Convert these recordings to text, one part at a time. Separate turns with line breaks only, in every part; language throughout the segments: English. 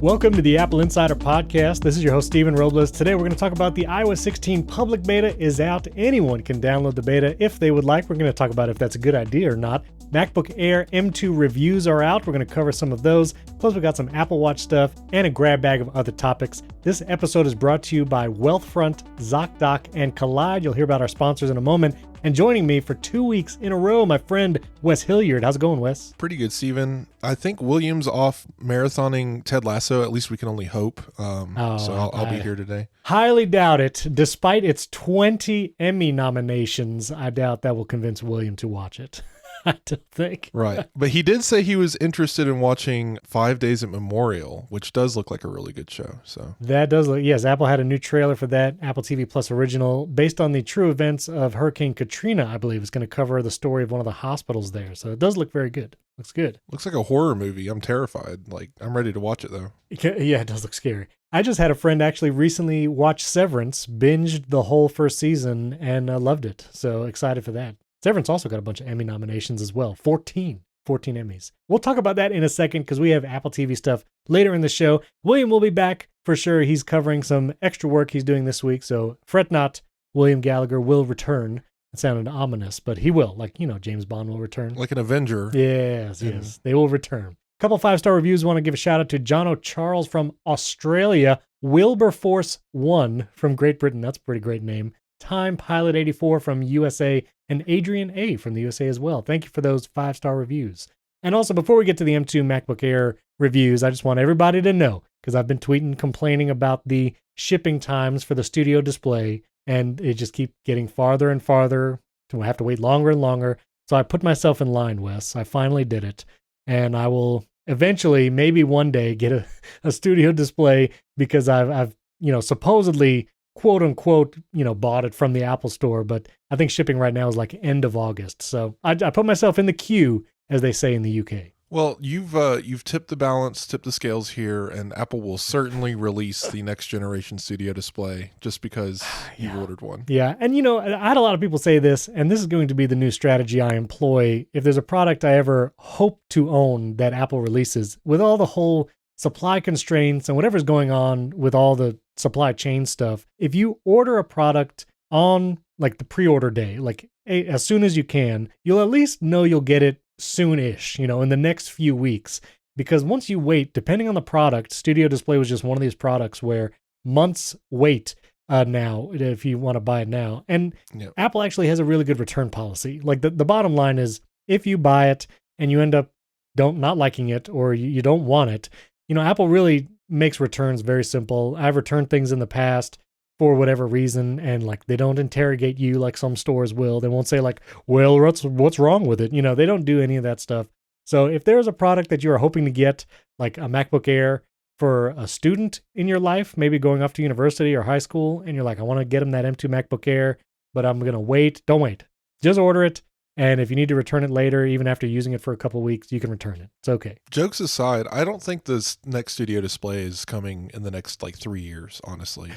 Welcome to the Apple Insider Podcast. This is your host, Steven Robles. Today we're going to talk about the iOS 16 public beta is out. Anyone can download the beta if they would like. We're going to talk about if that's a good idea or not. MacBook Air M2 reviews are out. We're going to cover some of those. Plus, we got some Apple Watch stuff and a grab bag of other topics. This episode is brought to you by Wealthfront, ZocDoc, and Collide. You'll hear about our sponsors in a moment. And joining me for 2 weeks in a row, my friend Wes Hilliard. How's it going, Wes?
Pretty good, Steven. I think William's off marathoning Ted Lasso. At least we can only hope. So I'll be here today.
Highly doubt it. Despite its 20 Emmy nominations, I doubt that will convince William to watch it. I don't think.
Right. But he did say he was interested in watching 5 Days at Memorial, which does look like a really good show. So
that does look, yes, Apple had a new trailer for that, Apple TV Plus original, based on the true events of Hurricane Katrina, I believe. It's going to cover the story of one of the hospitals there. So it does look very good. Looks good.
Looks like a horror movie. I'm terrified. I'm ready to watch it, though.
Yeah, it does look scary. I just had a friend actually recently watch Severance, binged the whole first season, and loved it. So excited for that. Severance also got a bunch of Emmy nominations as well. 14 Emmys. We'll talk about that in a second because we have Apple TV stuff later in the show. William will be back for sure. He's covering some extra work he's doing this week. So fret not, William Gallagher will return. It sounded ominous, but he will. James Bond will return.
Like an Avenger.
Yes. They will return. A couple 5-star reviews. Want to give a shout out to Jono Charles from Australia. Wilberforce 1 from Great Britain. That's a pretty great name. Time Pilot 84 from USA, and Adrian A from the USA as well. Thank you for those 5-star reviews. And also, before we get to the M2 MacBook Air reviews, I just want everybody to know, because I've been tweeting complaining about the shipping times for the studio display, and it just keeps getting farther and farther. I have to wait longer and longer. So I put myself in line, Wes. I finally did it. And I will eventually, maybe one day, get a studio display because I've supposedly quote unquote, bought it from the Apple store, but I think shipping right now is like end of August. So I put myself in the queue, as they say in the UK.
Well, you've tipped the balance, tipped the scales here, and Apple will certainly release the next generation studio display just because you ordered one.
Yeah. And I had a lot of people say this, and this is going to be the new strategy I employ. If there's a product I ever hope to own that Apple releases, with all the whole supply constraints and whatever's going on with all the supply chain stuff, if you order a product on the pre-order day, as soon as you can, you'll at least know you'll get it soon-ish, in the next few weeks. Because once you wait, depending on the product, Studio Display was just one of these products where months wait now if you want to buy it now. And Apple actually has a really good return policy. The bottom line is, if you buy it and you end up not liking it or you don't want it, Apple really makes returns very simple. I've returned things in the past for whatever reason, and they don't interrogate you like some stores will. They won't say well, what's wrong with it? They don't do any of that stuff. So if there's a product that you're hoping to get, like a MacBook Air for a student in your life, maybe going off to university or high school, and you're like, I want to get them that M2 MacBook Air, but I'm going to wait. Don't wait. Just order it. And if you need to return it later, even after using it for a couple of weeks, you can return it. It's okay.
Jokes aside, I don't think this next studio display is coming in the next 3 years, honestly.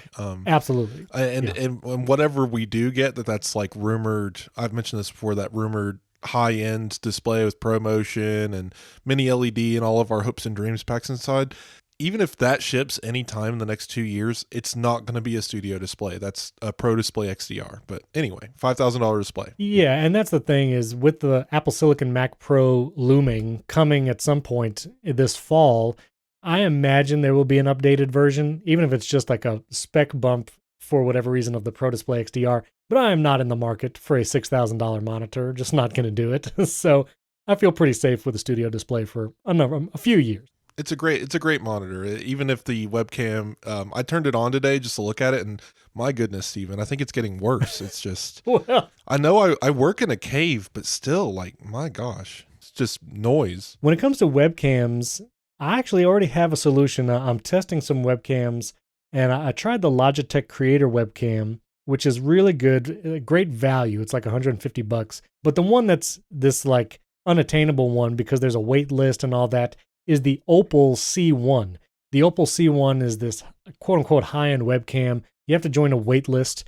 Absolutely.
And whatever we do get, that's rumored, I've mentioned this before, that rumored high-end display with ProMotion and mini LED and all of our hopes and dreams packs inside. Even if that ships anytime in the next 2 years, it's not going to be a studio display. That's a Pro Display XDR. But anyway, $5,000 display.
Yeah, and that's the thing is, with the Apple Silicon Mac Pro looming, coming at some point this fall, I imagine there will be an updated version, even if it's just a spec bump for whatever reason of the Pro Display XDR. But I am not in the market for a $6,000 monitor. Just not going to do it. So I feel pretty safe with the studio display for a few years.
It's a great monitor. Even if the webcam, I turned it on today just to look at it, and my goodness, Steven, I think it's getting worse. It's just,
well,
I know I work in a cave, but still, my gosh, it's just noise.
When it comes to webcams, I actually already have a solution. I'm testing some webcams, and I tried the Logitech Creator webcam, which is really good, great value. It's $150, but the one that's this unattainable one, because there's a wait list and all that, is the Opal C1. The Opal C1 is this quote-unquote high-end webcam. You have to join a wait list,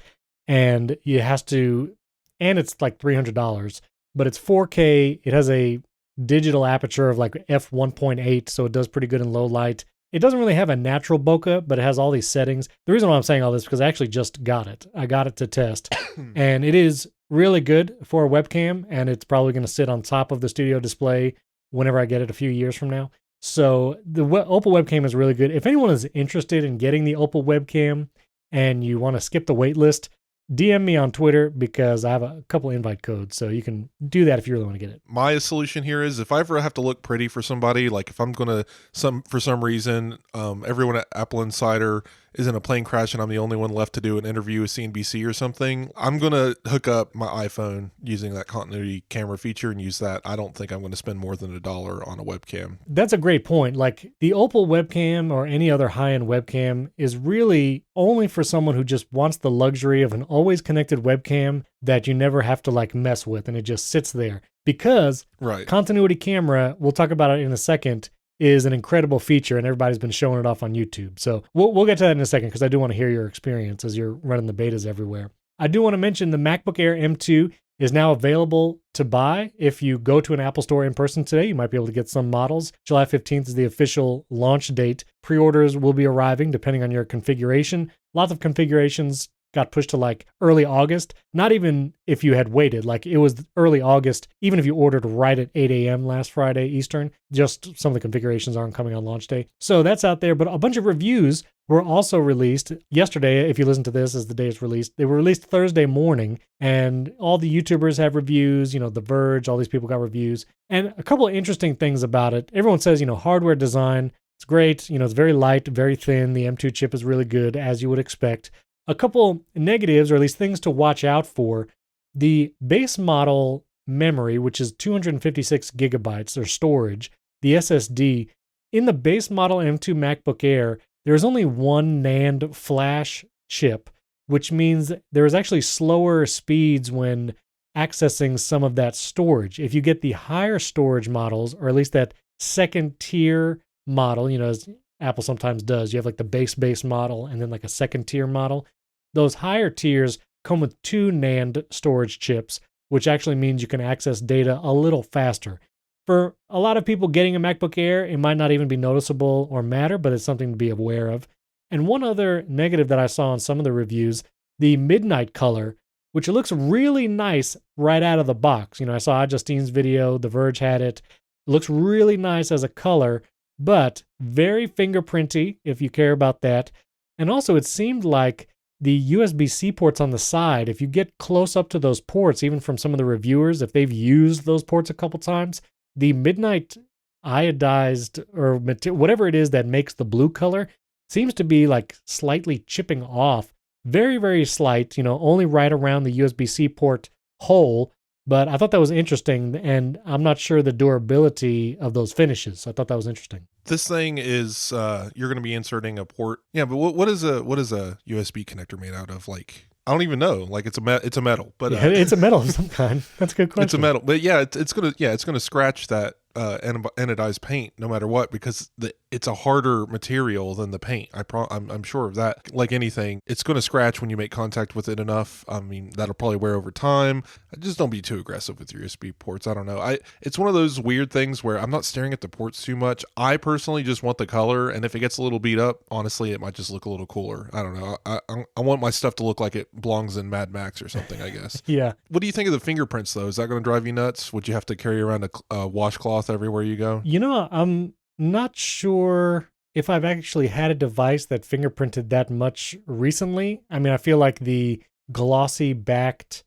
and it's $300, but it's 4K. It has a digital aperture of f1.8, so it does pretty good in low light. it doesn't really have a natural bokeh, but it has all these settings. The reason why I'm saying all this is because I actually just got it. I got it to test, and it is really good for a webcam, and it's probably going to sit on top of the studio display whenever I get it a few years from now. So the Opal webcam is really good. If anyone is interested in getting the Opal webcam and you want to skip the wait list, DM me on Twitter because I have a couple invite codes, so you can do that if you really want to get it.
My solution here is if I ever have to look pretty for somebody, like if I'm going to, for some reason, everyone at AppleInsider is in a plane crash and I'm the only one left to do an interview with CNBC or something, I'm going to hook up my iPhone using that continuity camera feature and use that. I don't think I'm going to spend more than $1 on a webcam.
That's a great point. Like the Opal webcam or any other high-end webcam is really only for someone who just wants the luxury of an always connected webcam that you never have to like mess with and it just sits there. Because continuity camera, we'll talk about it in a second, is an incredible feature and everybody's been showing it off on YouTube. So we'll get to that in a second because I do want to hear your experience as you're running the betas everywhere. I do want to mention the MacBook Air M2 is now available to buy. If you go to an Apple store in person today, you might be able to get some models. July 15th is the official launch date. Pre-orders will be arriving depending on your configuration. Lots of configurations got pushed to like early August. Not even if you had waited, like it was early August, even if you ordered right at 8 a.m. last Friday Eastern, just some of the configurations aren't coming on launch day. So that's out there, but a bunch of reviews were also released yesterday. If you listen to this as the day it's released, they were released Thursday morning and all the YouTubers have reviews, The Verge, all these people got reviews. And a couple of interesting things about it. Everyone says, hardware design, it's great. It's very light, very thin. The M2 chip is really good, as you would expect. A couple negatives, or at least things to watch out for. The base model memory, which is 256 gigabytes or storage, the SSD, in the base model M2 MacBook Air, there's only one NAND flash chip, which means there is actually slower speeds when accessing some of that storage. If you get the higher storage models, or at least that second tier model, as Apple sometimes does, you have like the base model and then like a second tier model. Those higher tiers come with 2 NAND storage chips, which actually means you can access data a little faster. For a lot of people getting a MacBook Air, it might not even be noticeable or matter, but it's something to be aware of. And one other negative that I saw in some of the reviews, the midnight color, which looks really nice right out of the box. I saw Justine's video, The Verge had it. It looks really nice as a color, but very fingerprinty if you care about that. And also it seemed like the USB-C ports on the side, if you get close up to those ports, even from some of the reviewers, if they've used those ports a couple times, the midnight iodized or whatever it is that makes the blue color seems to be like slightly chipping off. Very, very slight, only right around the USB-C port hole. But I thought that was interesting, and I'm not sure the durability of those finishes. So I thought that was interesting.
This thing is you're going to be inserting a port. Yeah, but what is a USB connector made out of? Like, I don't even know. Like it's a metal, but
it's a metal of some kind. That's a good question.
It's a metal, but yeah, it's gonna scratch that anodized paint no matter what because it's a harder material than the paint. I'm sure of that. Like anything, it's going to scratch when you make contact with it enough. I mean, that'll probably wear over time. Just don't be too aggressive with your USB ports. I don't know. It's one of those weird things where I'm not staring at the ports too much. I personally just want the color, and if it gets a little beat up, honestly, it might just look a little cooler. I don't know. I want my stuff to look like it belongs in Mad Max or something, I guess.
Yeah.
What do you think of the fingerprints, though? Is that going to drive you nuts? Would you have to carry around a washcloth everywhere you go?
I'm not sure if I've actually had a device that fingerprinted that much recently. I mean, I feel like the glossy backed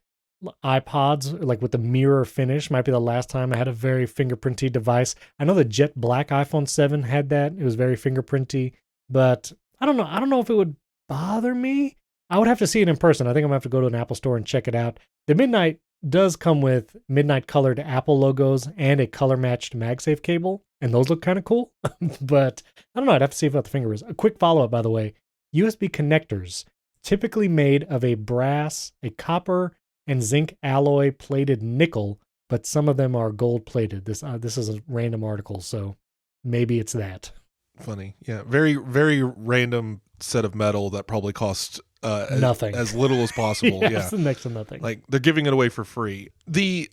iPods, like with the mirror finish, might be the last time I had a very fingerprinty device. I know the jet black iPhone 7 had that. It was very fingerprinty, but I don't know. I don't know if it would bother me. I would have to see it in person. I think I'm gonna have to go to an Apple store and check it out. The Midnight does come with midnight colored Apple logos and a color matched MagSafe cable, and those look kind of cool. But I don't know. I'd have to see what the finger is. A quick follow up, by the way: USB connectors, typically made of a brass, a copper, and zinc alloy plated nickel, but some of them are gold plated. This is a random article, so maybe it's that.
Funny, yeah. Very, very random set of metal that probably cost
nothing,
as little as possible. Yeah,
next to nothing.
Like they're giving it away for free. The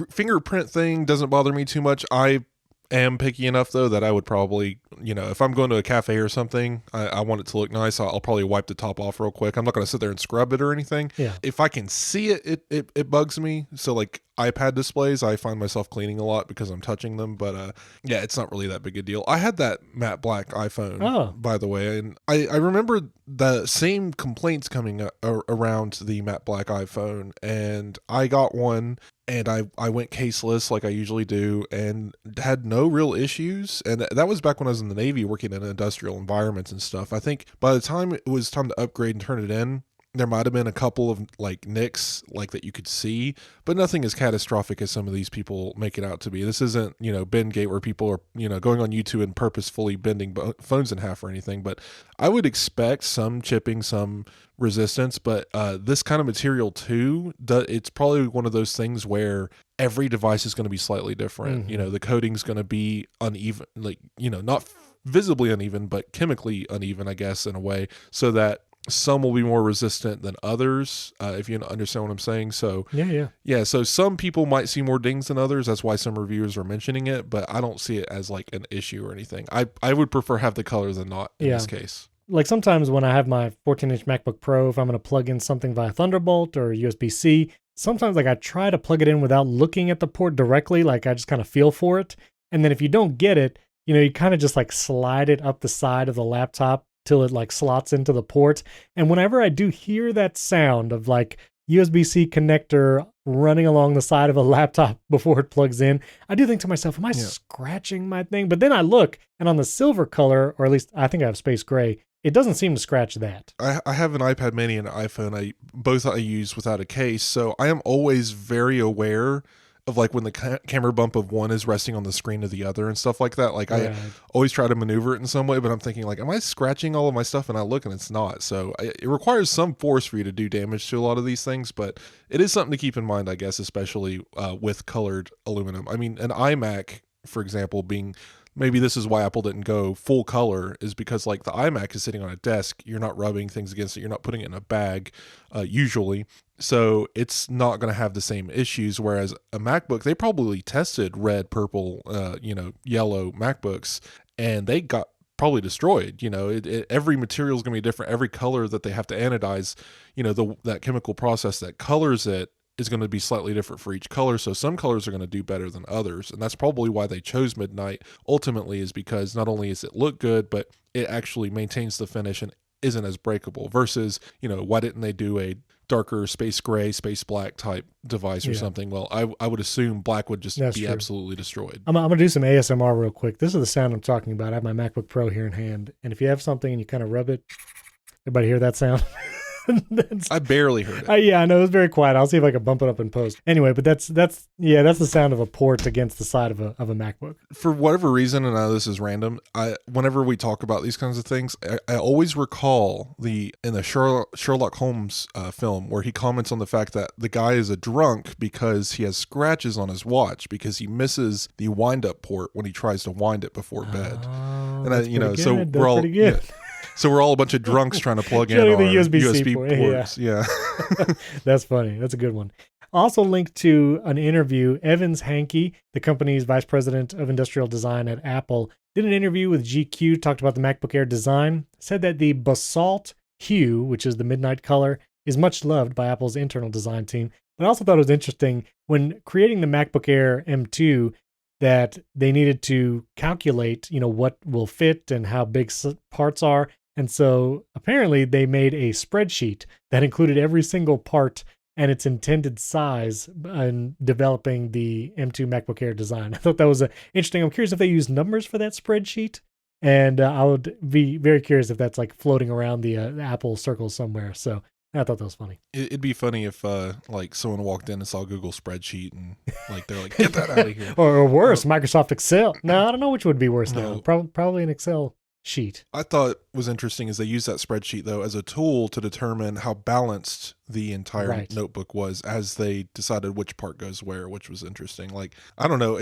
fingerprint thing doesn't bother me too much. I am picky enough though that I would probably, if I'm going to a cafe or something, I want it to look nice. I'll probably wipe the top off real quick. I'm not going to sit there and scrub it or anything.
Yeah.
If I can see it, it bugs me. So like iPad displays, I find myself cleaning a lot because I'm touching them. But yeah, it's not really that big a deal. I had that matte black iPhone, by the way, and I remember the same complaints coming around the matte black iPhone, and I got one. And I went caseless like I usually do and had no real issues. And that was back when I was in the Navy working in industrial environments and stuff. I think by the time it was time to upgrade and turn it in, there might have been a couple of like nicks like that you could see, but nothing as catastrophic as some of these people make it out to be. This isn't, Bendgate where people are, going on YouTube and purposefully bending phones in half or anything. But I would expect some chipping, some resistance, but this kind of material too, it's probably one of those things where every device is going to be slightly different.
Mm-hmm.
The coating's going to be uneven, like, not visibly uneven, but chemically uneven, I guess, in a way, so that some will be more resistant than others, if you understand what I'm saying. So yeah. So some people might see more dings than others. That's why some reviewers are mentioning it, but I don't see it as like an issue or anything. I would prefer have the color than not in this case.
Like sometimes when I have my 14-inch MacBook Pro, if I'm going to plug in something via Thunderbolt or USB-C, sometimes like I try to plug it in without looking at the port directly. Like I just kind of feel for it. And then if you don't get it, you kind of just like slide it up the side of the laptop till it like slots into the port. And whenever I do hear that sound of like USB-C connector running along the side of a laptop before it plugs in, I do think to myself, am I scratching my thing? But then I look, and on the silver color, or at least I think I have space gray, it doesn't seem to scratch that.
I have an iPad mini and an iPhone. Both I use without a case. So I am always very aware of like when the camera bump of one is resting on the screen of the other and stuff like that. Like I always try to maneuver it in some way, but I'm thinking like, am I scratching all of my stuff? And I look and it's not. So it requires some force for you to do damage to a lot of these things, but it is something to keep in mind, I guess, especially with colored aluminum. I mean, an iMac, for example, being... Maybe this is why Apple didn't go full color, is because like the iMac is sitting on a desk. You're not rubbing things against it. You're not putting it in a bag usually. So it's not going to have the same issues. Whereas a MacBook, they probably tested red, purple, yellow MacBooks, and they got probably destroyed. Every material is going to be different. Every color that they have to anodize, that chemical process that colors it is going to be slightly different for each color. So some colors are going to do better than others. And that's probably why they chose midnight ultimately, is because not only does it look good, but it actually maintains the finish and isn't as breakable versus, why didn't they do a darker space gray, space black type device or something? Well, I would assume black would just be absolutely destroyed.
I'm going to do some ASMR real quick. This is the sound I'm talking about. I have my MacBook Pro here in hand. And if you have something and you kind of rub it, everybody hear that sound?
I barely heard it.
Yeah, I know, it was very quiet. I'll see if I can bump it up in post. Anyway, but that's the sound of a port against the side of a MacBook.
For whatever reason, and I know this is random, whenever we talk about these kinds of things, I always recall in the Sherlock Holmes film where he comments on the fact that the guy is a drunk because he has scratches on his watch because he misses the wind-up port when he tries to wind it before bed. And so we're all... So we're all a bunch of drunks trying to plug in our USB ports. Yeah.
That's funny. That's a good one. Also linked to an interview, Evans Hankey, the company's vice president of industrial design at Apple, did an interview with GQ, talked about the MacBook Air design, said that the basalt hue, which is the midnight color, is much loved by Apple's internal design team. But I also thought it was interesting when creating the MacBook Air M2 that they needed to calculate, what will fit and how big parts are. And so apparently they made a spreadsheet that included every single part and its intended size in developing the M2 MacBook Air design. I thought that was interesting. I'm curious if they use numbers for that spreadsheet. And I would be very curious if that's like floating around the Apple circle somewhere. So I thought that was funny.
It'd be funny if like someone walked in and saw Google spreadsheet and like they're like, get that out of here.
or worse, Microsoft Excel. No, I don't know which would be worse now. Probably an Excel sheet.
I thought was interesting is they used that spreadsheet though as a tool to determine how balanced the entire notebook was as they decided which part goes where, which was interesting. Like, I don't know,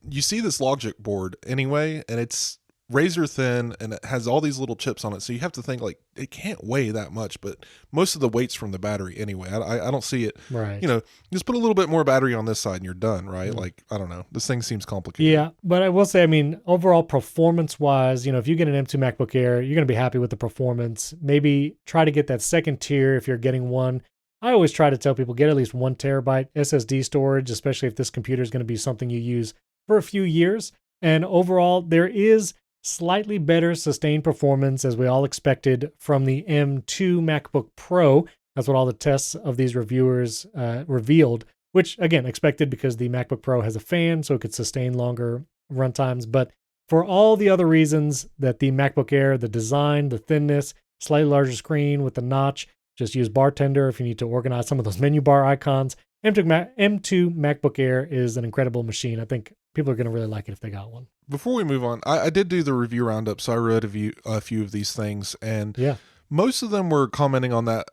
you see this logic board anyway, and it's razor thin and it has all these little chips on it. So you have to think like it can't weigh that much, but most of the weight's from the battery anyway. I don't see it.
Right.
Just put a little bit more battery on this side and you're done, right?
Mm.
Like, I don't know. This thing seems complicated.
Yeah, but I will say, I mean, overall performance wise, if you get an M2 MacBook Air, you're going to be happy with the performance. Maybe try to get that second tier if you're getting one. I always try to tell people get at least 1 terabyte SSD storage, especially if this computer is going to be something you use for a few years. And overall, there is slightly better sustained performance, as we all expected, from the M2 MacBook Pro. That's what all the tests of these reviewers revealed, which, again, expected because the MacBook Pro has a fan, so it could sustain longer runtimes. But for all the other reasons that the MacBook Air, the design, the thinness, slightly larger screen with the notch, just use Bartender if you need to organize some of those menu bar icons. M2 MacBook Air is an incredible machine. I think people are going to really like it if they got one.
Before we move on, I did do the review roundup, so I read a few of these things, and most of them were commenting on that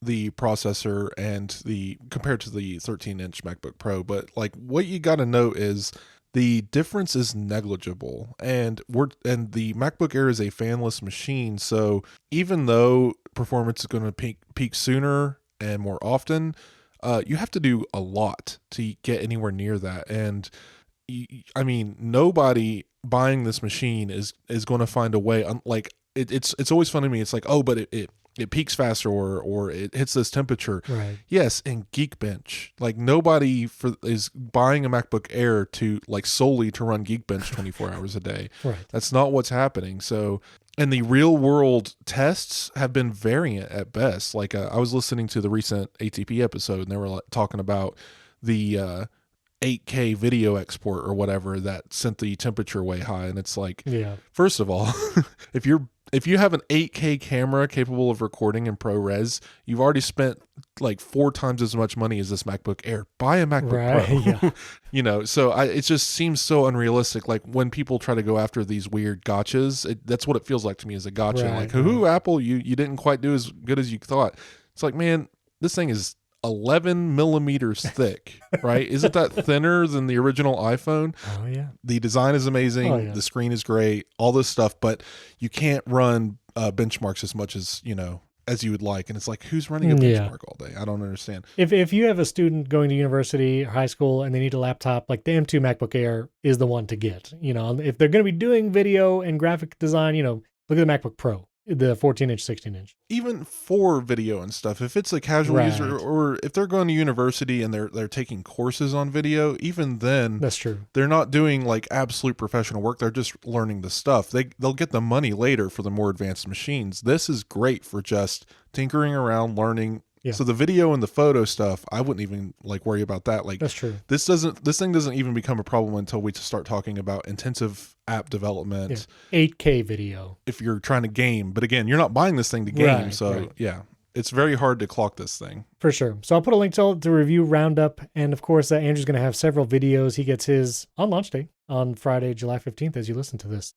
the processor and compared to the 13-inch MacBook Pro. But like what you got to note is the difference is negligible, and the MacBook Air is a fanless machine, so even though performance is going to peak sooner and more often, you have to do a lot to get anywhere near that. And I mean, nobody buying this machine is going to find a way. Like it's always funny to me. It's like, oh, but it peaks faster or it hits this temperature.
Right.
Yes, in Geekbench, like nobody is buying a MacBook Air to like solely to run Geekbench 24 hours a day.
Right.
That's not what's happening. So, and the real world tests have been variant at best. Like I was listening to the recent ATP episode, and they were talking about the 8K video export or whatever that sent the temperature way high. And it's like, first of all, if you have an 8K camera capable of recording in ProRes, you've already spent like 4 times as much money as this MacBook Air. Buy a MacBook Pro.
Yeah.
So it just seems so unrealistic. Like when people try to go after these weird gotchas, that's what it feels like to me as a gotcha.
Right,
like, hoo-hoo, Apple, you didn't quite do as good as you thought. It's like, man, this thing is 11 millimeters thick, right? Isn't that thinner than the original iPhone?
Oh, yeah.
The design is amazing.
Oh, yeah.
The screen is great, all this stuff, but you can't run benchmarks as much as, as you would like. And it's like, who's running a benchmark all day? I don't understand.
If you have a student going to university or high school and they need a laptop, like the M2 MacBook Air is the one to get. If they're going to be doing video and graphic design, look at the MacBook Pro. The 14-inch, 16-inch.
Even for video and stuff, if it's a casual user or if they're going to university and they're taking courses on video, even then,
that's true.
They're not doing like absolute professional work. They're just learning the stuff. They'll get the money later for the more advanced machines. This is great for just tinkering around, learning. Yeah. So the video and the photo stuff, I wouldn't even like worry about that. Like
that's true.
This thing doesn't even become a problem until we start talking about intensive app development.
8K video.
If you're trying to game, but again, you're not buying this thing to game. Yeah, it's very hard to clock this thing.
For sure. So I'll put a link to the review roundup. And of course, Andrew's going to have several videos. He gets his on launch day on Friday, July 15th, as you listen to this.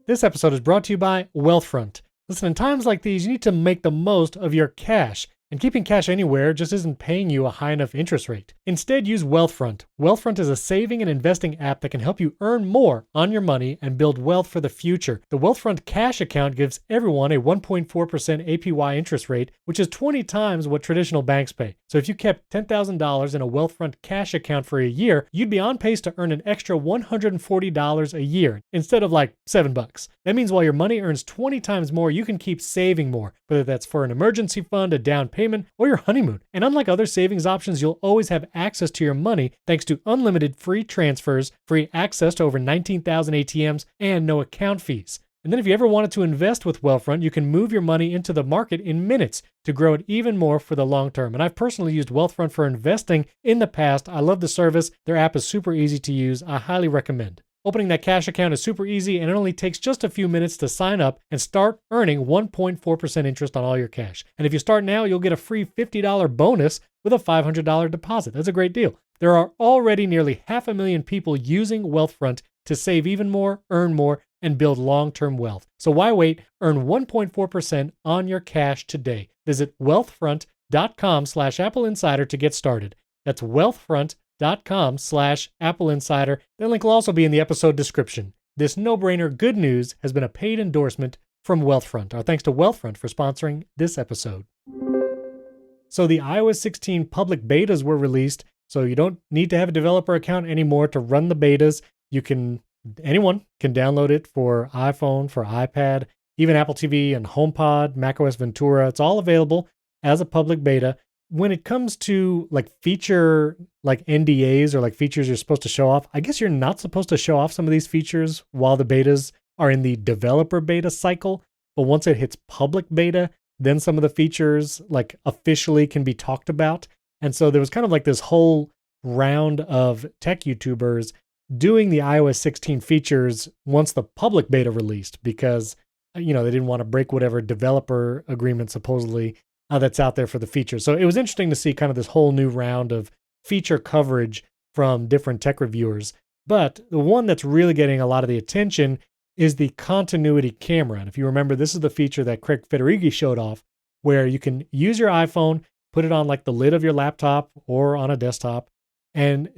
This episode is brought to you by Wealthfront. Listen, in times like these, you need to make the most of your cash. And keeping cash anywhere just isn't paying you a high enough interest rate. Instead, use Wealthfront. Wealthfront is a saving and investing app that can help you earn more on your money and build wealth for the future. The Wealthfront Cash account gives everyone a 1.4% APY interest rate, which is 20 times what traditional banks pay. So if you kept $10,000 in a Wealthfront Cash account for a year, you'd be on pace to earn an extra $140 a year instead of like $7. That means while your money earns 20 times more, you can keep saving more, whether that's for an emergency fund, a down payment, or your honeymoon. And unlike other savings options, you'll always have access to your money thanks to unlimited free transfers, free access to over 19,000 ATMs, and no account fees. And then if you ever wanted to invest with Wealthfront, you can move your money into the market in minutes to grow it even more for the long term. And I've personally used Wealthfront for investing in the past. I love the service. Their app is super easy to use. I highly recommend. Opening that cash account is super easy, and it only takes just a few minutes to sign up and start earning 1.4% interest on all your cash. And if you start now, you'll get a free $50 bonus with a $500 deposit. That's a great deal. There are already nearly 500,000 people using Wealthfront to save even more, earn more, and build long-term wealth. So why wait? Earn 1.4% on your cash today. Visit wealthfront.com/AppleInsider to get started. That's wealthfront.com/AppleInsider. That link will also be in the episode description. This no-brainer good news has been a paid endorsement from Wealthfront. Our thanks to Wealthfront for sponsoring this episode. So the iOS 16 public betas were released, so you don't need to have a developer account anymore to run the betas. Anyone can download it for iPhone, for iPad, even Apple TV and HomePod, macOS Ventura. It's all available as a public beta. When it comes to like feature, like NDAs or like features you're supposed to show off, I guess you're not supposed to show off some of these features while the betas are in the developer beta cycle. But once it hits public beta, then some of the features like officially can be talked about. And so there was kind of like this whole round of tech YouTubers doing the iOS 16 features once the public beta released because, they didn't want to break whatever developer agreement supposedly that's out there for the features. So it was interesting to see kind of this whole new round of feature coverage from different tech reviewers. But the one that's really getting a lot of the attention is the continuity camera. And if you remember, this is the feature that Craig Federighi showed off, where you can use your iPhone, put it on like the lid of your laptop or on a desktop, and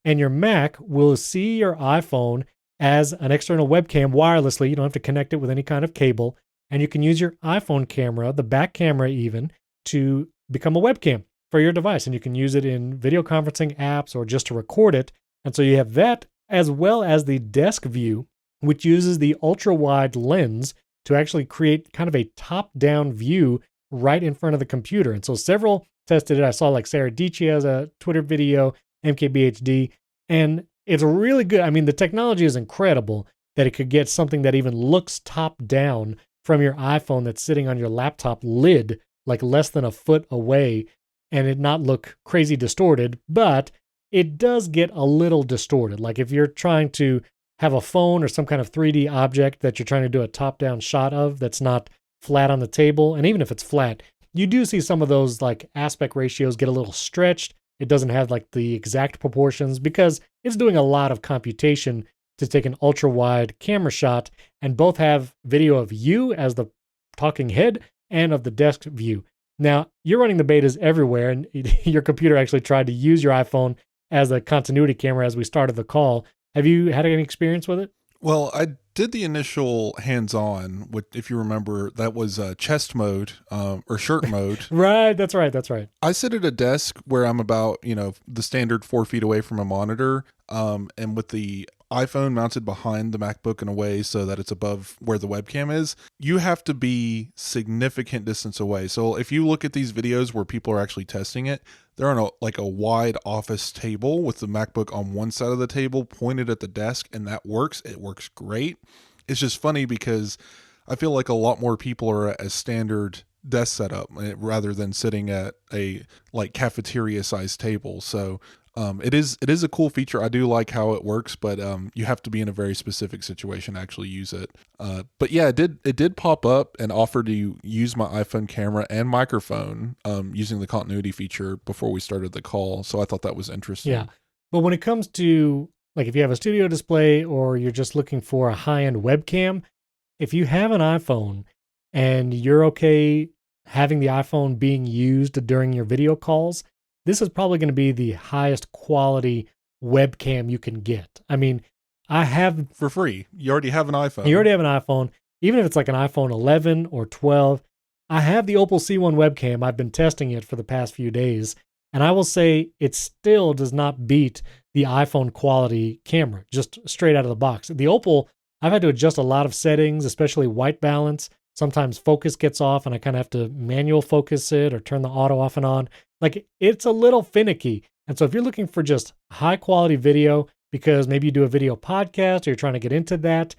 your Mac will see your iPhone as an external webcam wirelessly. You don't have to connect it with any kind of cable. And you can use your iPhone camera, the back camera even, to become a webcam for your device. And you can use it in video conferencing apps or just to record it. And so you have that as well as the desk view, which uses the ultra-wide lens to actually create kind of a top-down view right in front of the computer. And so several tested it. I saw like Sarah Dici has a Twitter video, MKBHD, and it's really good. I mean, the technology is incredible that it could get something that even looks top-down from your iPhone that's sitting on your laptop lid, like less than a foot away, and it not look crazy distorted, but it does get a little distorted. Like if you're trying to have a phone or some kind of 3D object that you're trying to do a top-down shot of that's not flat on the table, and even if it's flat, you do see some of those like aspect ratios get a little stretched. It doesn't have like the exact proportions because it's doing a lot of computation to take an ultra-wide camera shot, and both have video of you as the talking head and of the desk view. Now, you're running the betas everywhere, and your computer actually tried to use your iPhone as a continuity camera as we started the call. Have you had any experience with it?
Well, I did the initial hands-on, which, if you remember, that was chest mode or shirt mode.
Right, that's right. I
sit at a desk where I'm about, the standard 4 feet away from a monitor, and with the iPhone mounted behind the MacBook in a way so that it's above where the webcam is, you have to be significant distance away. So if you look at these videos where people are actually testing it, they're on a wide office table with the MacBook on one side of the table pointed at the desk, and that works. It works great. It's just funny because I feel like a lot more people are at a standard desk setup rather than sitting at a like cafeteria sized table. So it is a cool feature. I do like how it works, but you have to be in a very specific situation to actually use it. But yeah, it did pop up and offer to use my iPhone camera and microphone using the continuity feature before we started the call. So I thought that was interesting.
Yeah, but when it comes to like if you have a studio display or you're just looking for a high-end webcam, if you have an iPhone and you're okay having the iPhone being used during your video calls, this is probably going to be the highest quality webcam you can get. I mean, I have...
For free. You already have an iPhone.
You already have an iPhone. Even if it's like an iPhone 11 or 12, I have the Opal C1 webcam. I've been testing it for the past few days. And I will say it still does not beat the iPhone quality camera, just straight out of the box. The Opal, I've had to adjust a lot of settings, especially white balance. Sometimes focus gets off and I kind of have to manual focus it or turn the auto off and on. Like it's a little finicky. And so if you're looking for just high quality video, because maybe you do a video podcast or you're trying to get into that,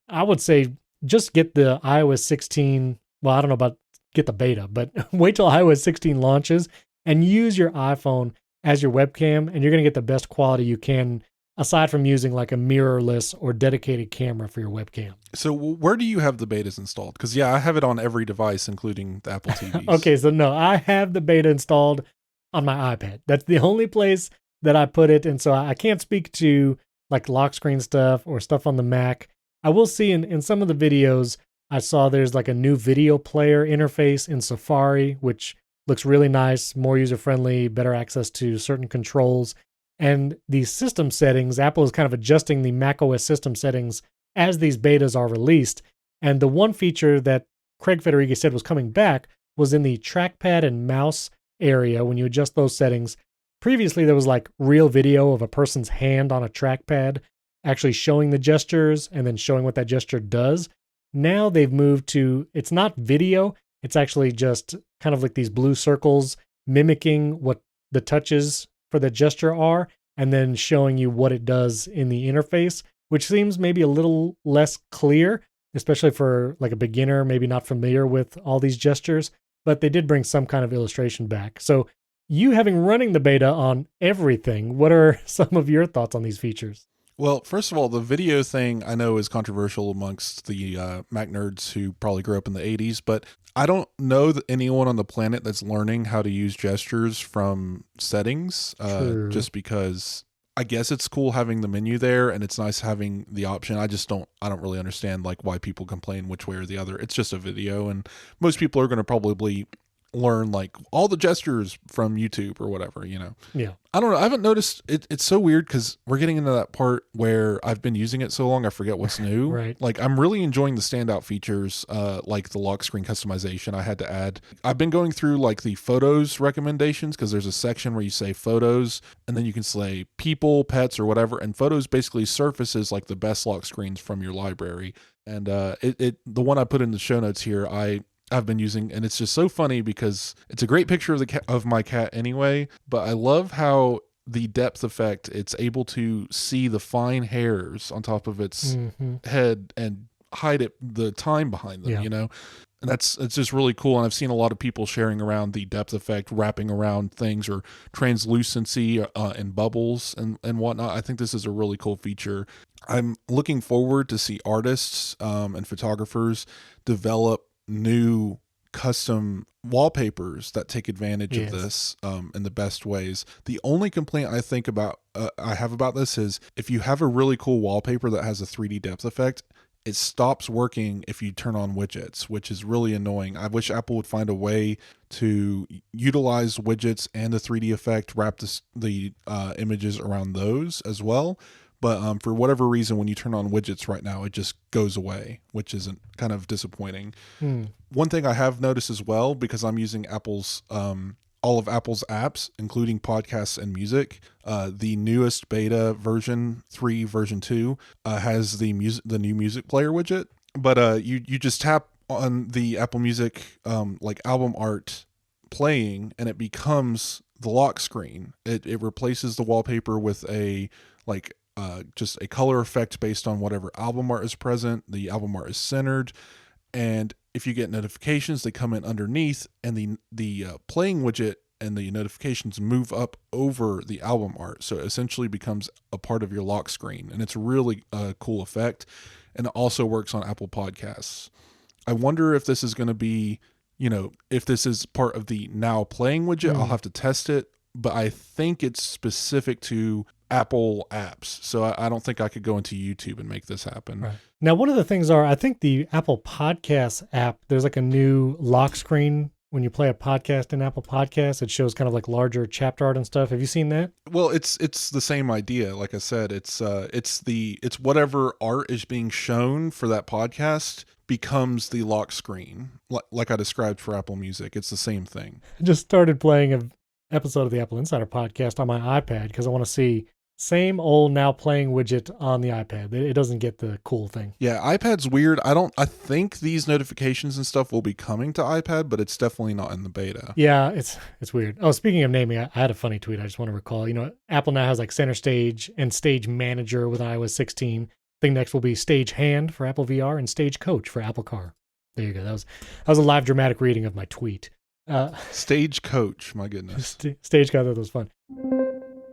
I would say just get the iOS 16. Well, I don't know about get the beta, but wait till iOS 16 launches and use your iPhone as your webcam, and you're going to get the best quality you can, aside from using like a mirrorless or dedicated camera for your webcam.
So where do you have the betas installed? Because yeah, I have it on every device, including the Apple TVs.
Okay, so no, I have the beta installed on my iPad. That's the only place that I put it. And so I can't speak to like lock screen stuff or stuff on the Mac. I will see in some of the videos, I saw there's like a new video player interface in Safari, which looks really nice, more user-friendly, better access to certain controls. And these system settings, Apple is kind of adjusting the macOS system settings as these betas are released. And the one feature that Craig Federighi said was coming back was in the trackpad and mouse area when you adjust those settings. Previously, there was like real video of a person's hand on a trackpad actually showing the gestures and then showing what that gesture does. Now they've moved to, it's not video, it's actually just kind of like these blue circles mimicking what the touches for the gesture are, and then showing you what it does in the interface, which seems maybe a little less clear, especially for like a beginner, maybe not familiar with all these gestures, but they did bring some kind of illustration back. So you having running the beta on everything, what are some of your thoughts on these features?
Well, first of all, the video thing I know is controversial amongst the Mac nerds who probably grew up in the 80s, but I don't know that anyone on the planet that's learning how to use gestures from settings, just because I guess it's cool having the menu there and it's nice having the option. I don't really understand like why people complain which way or the other. It's just a video, and most people are going to probably learn like all the gestures from YouTube or whatever, you know?
Yeah.
I don't know. I haven't noticed it. It's so weird because we're getting into that part where I've been using it so long, I forget what's new.
Right.
Like I'm really enjoying the standout features, like the lock screen customization I had to add. I've been going through like the photos recommendations because there's a section where you say photos and then you can say people, pets, or whatever. And photos basically surfaces like the best lock screens from your library. And the one I put in the show notes here, I've been using, and it's just so funny because it's a great picture of of my cat anyway, but I love how the depth effect, it's able to see the fine hairs on top of its head and hide the time behind them, you know? And it's just really cool. And I've seen a lot of people sharing around the depth effect, wrapping around things, or translucency and bubbles and whatnot. I think this is a really cool feature. I'm looking forward to see artists and photographers develop new custom wallpapers that take advantage of this in the best ways. The only complaint I think about I have about this is if you have a really cool wallpaper that has a 3D depth effect, it stops working if you turn on widgets, which is really annoying. I wish Apple would find a way to utilize widgets and the 3D effect, wrap the images around those as well. But for whatever reason, when you turn on widgets right now, it just goes away, which isn't kind of disappointing. One thing I have noticed as well, because I'm using Apple's all of Apple's apps, including podcasts and music, the newest beta version 3, version 2, has the new music player widget. But you just tap on the Apple Music like album art playing, and it becomes the lock screen. It replaces the wallpaper with a like just a color effect based on whatever album art is present. The album art is centered, and if you get notifications, they come in underneath, and the playing widget and the notifications move up over the album art. So it essentially becomes a part of your lock screen, and it's a really cool effect. And it also works on Apple Podcasts. I wonder if this is going to be, if this is part of the now playing widget. I'll have to test it, but I think it's specific to Apple apps. So I don't think I could go into YouTube and make this happen.
Right. Now, one of the things I think the Apple Podcasts app, there's like a new lock screen. When you play a podcast in Apple Podcasts, it shows kind of like larger chapter art and stuff. Have you seen that?
Well, it's the same idea. Like I said, it's whatever art is being shown for that podcast becomes the lock screen. Like I described for Apple Music, it's the same thing.
I just started playing an episode of the Apple Insider podcast on my iPad because I want to see same old now playing widget on the iPad. It doesn't get the cool thing.
Yeah, iPad's weird. I think these notifications and stuff will be coming to iPad, but it's definitely not in the beta.
Yeah, it's weird. Oh, speaking of naming, I had a funny tweet I just want to recall. Apple now has like Center Stage and Stage Manager with iOS 16. I think next will be Stage Hand for Apple VR and Stage Coach for Apple Car. There you go. That was a live dramatic reading of my tweet.
Stage Coach, my goodness.
Stage Coach, that was fun.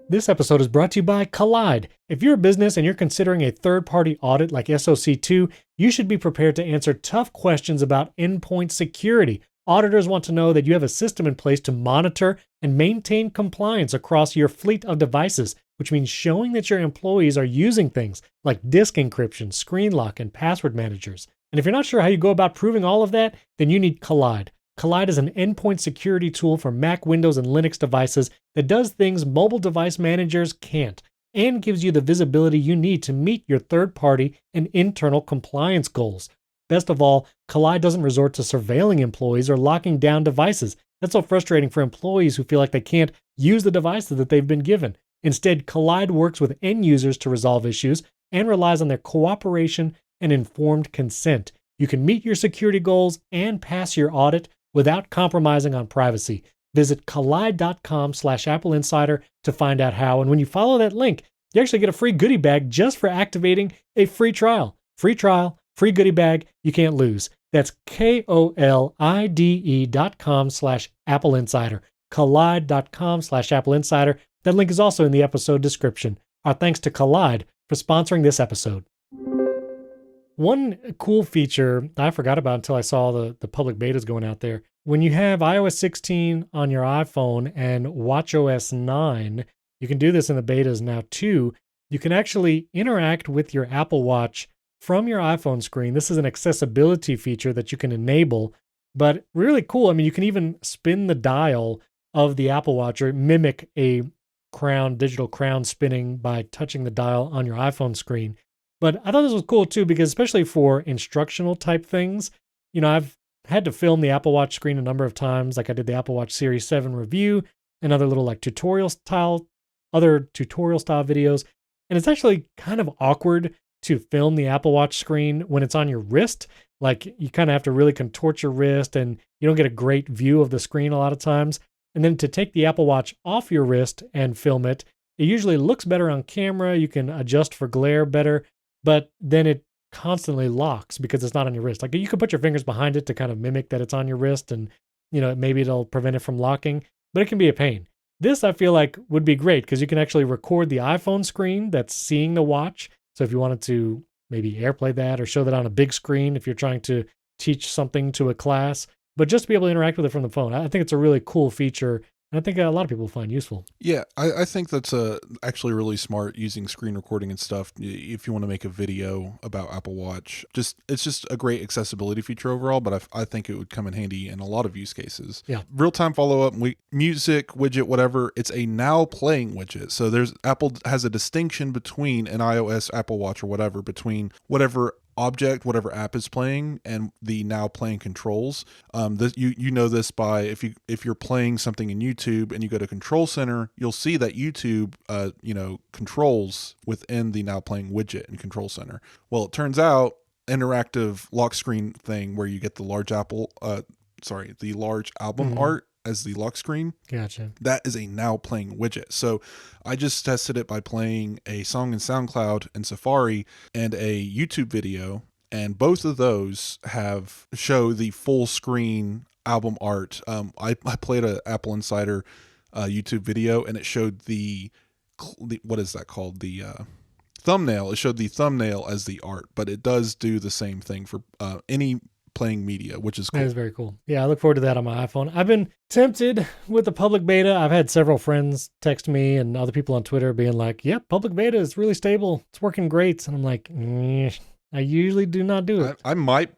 This episode is brought to you by Collide. If you're a business and you're considering a third-party audit like SOC2, you should be prepared to answer tough questions about endpoint security. Auditors want to know that you have a system in place to monitor and maintain compliance across your fleet of devices, which means showing that your employees are using things like disk encryption, screen lock, and password managers. And if you're not sure how you go about proving all of that, then you need Collide. Collide is an endpoint security tool for Mac, Windows, and Linux devices that does things mobile device managers can't and gives you the visibility you need to meet your third-party and internal compliance goals. Best of all, Collide doesn't resort to surveilling employees or locking down devices. That's so frustrating for employees who feel like they can't use the devices that they've been given. Instead, Collide works with end users to resolve issues and relies on their cooperation and informed consent. You can meet your security goals and pass your audit without compromising on privacy. Visit collide.com/AppleInsider to find out how. And when you follow that link, you actually get a free goodie bag just for activating a free trial. Free trial, free goodie bag, you can't lose. That's KOLIDE.com/AppleInsider. Collide.com/AppleInsider. That link is also in the episode description. Our thanks to Collide for sponsoring this episode. One cool feature I forgot about until I saw the public betas going out there. When you have iOS 16 on your iPhone and watchOS 9, you can do this in the betas now too. You can actually interact with your Apple Watch from your iPhone screen. This is an accessibility feature that you can enable, but really cool. I mean, you can even spin the dial of the Apple Watch or mimic a digital crown spinning by touching the dial on your iPhone screen. But I thought this was cool too, because especially for instructional type things, I've had to film the Apple Watch screen a number of times. Like I did the Apple Watch Series 7 review and other little tutorial style videos. And it's actually kind of awkward to film the Apple Watch screen when it's on your wrist. Like you kind of have to really contort your wrist and you don't get a great view of the screen a lot of times. And then to take the Apple Watch off your wrist and film it, it usually looks better on camera. You can adjust for glare better, but then it constantly locks because it's not on your wrist. Like you can put your fingers behind it to kind of mimic that it's on your wrist and, maybe it'll prevent it from locking, but it can be a pain. This I feel like would be great because you can actually record the iPhone screen that's seeing the watch. So if you wanted to maybe AirPlay that or show that on a big screen, if you're trying to teach something to a class, but just to be able to interact with it from the phone. I think it's a really cool feature, and I think a lot of people find useful.
Yeah, I think that's actually really smart using screen recording and stuff. If you want to make a video about Apple Watch, it's just a great accessibility feature overall, but I think it would come in handy in a lot of use cases.
Yeah.
Real-time follow-up, music, widget, whatever, it's a now playing widget. So Apple has a distinction between an iOS, Apple Watch, or whatever, between whatever object, whatever app is playing, and the now playing controls. You know this by if you're playing something in YouTube and you go to Control Center, you'll see that YouTube controls within the now playing widget in Control Center. Well, it turns out interactive lock screen thing where you get the large album art as the lock screen.
Gotcha.
That is a now playing widget. So I just tested it by playing a song in SoundCloud and Safari and a YouTube video. And both of those show the full screen album art. I played a AppleInsider YouTube video and it showed the what is that called? The thumbnail. It showed the thumbnail as the art, but it does do the same thing for any playing media, which is cool.
That is very cool. Yeah, I look forward to that on my iPhone. I've been tempted with the public beta. I've had several friends text me and other people on Twitter being like, yep, public beta is really stable. It's working great. And I'm like, I usually do not do it.
I might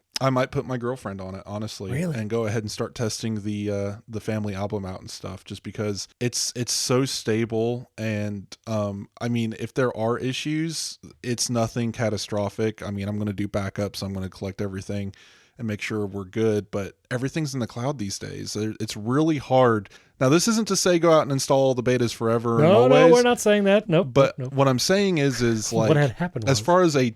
put my girlfriend on it, honestly,
really?
And go ahead and start testing the family album out and stuff, just because it's so stable. And I mean, if there are issues, it's nothing catastrophic. I mean, I'm going to do backups. I'm going to collect everything and make sure we're good, but everything's in the cloud these days. It's really hard. Now, this isn't to say go out and install the betas forever.
No, we're not saying that. Nope.
But
nope.
What I'm saying is like,
what had happened
as far as a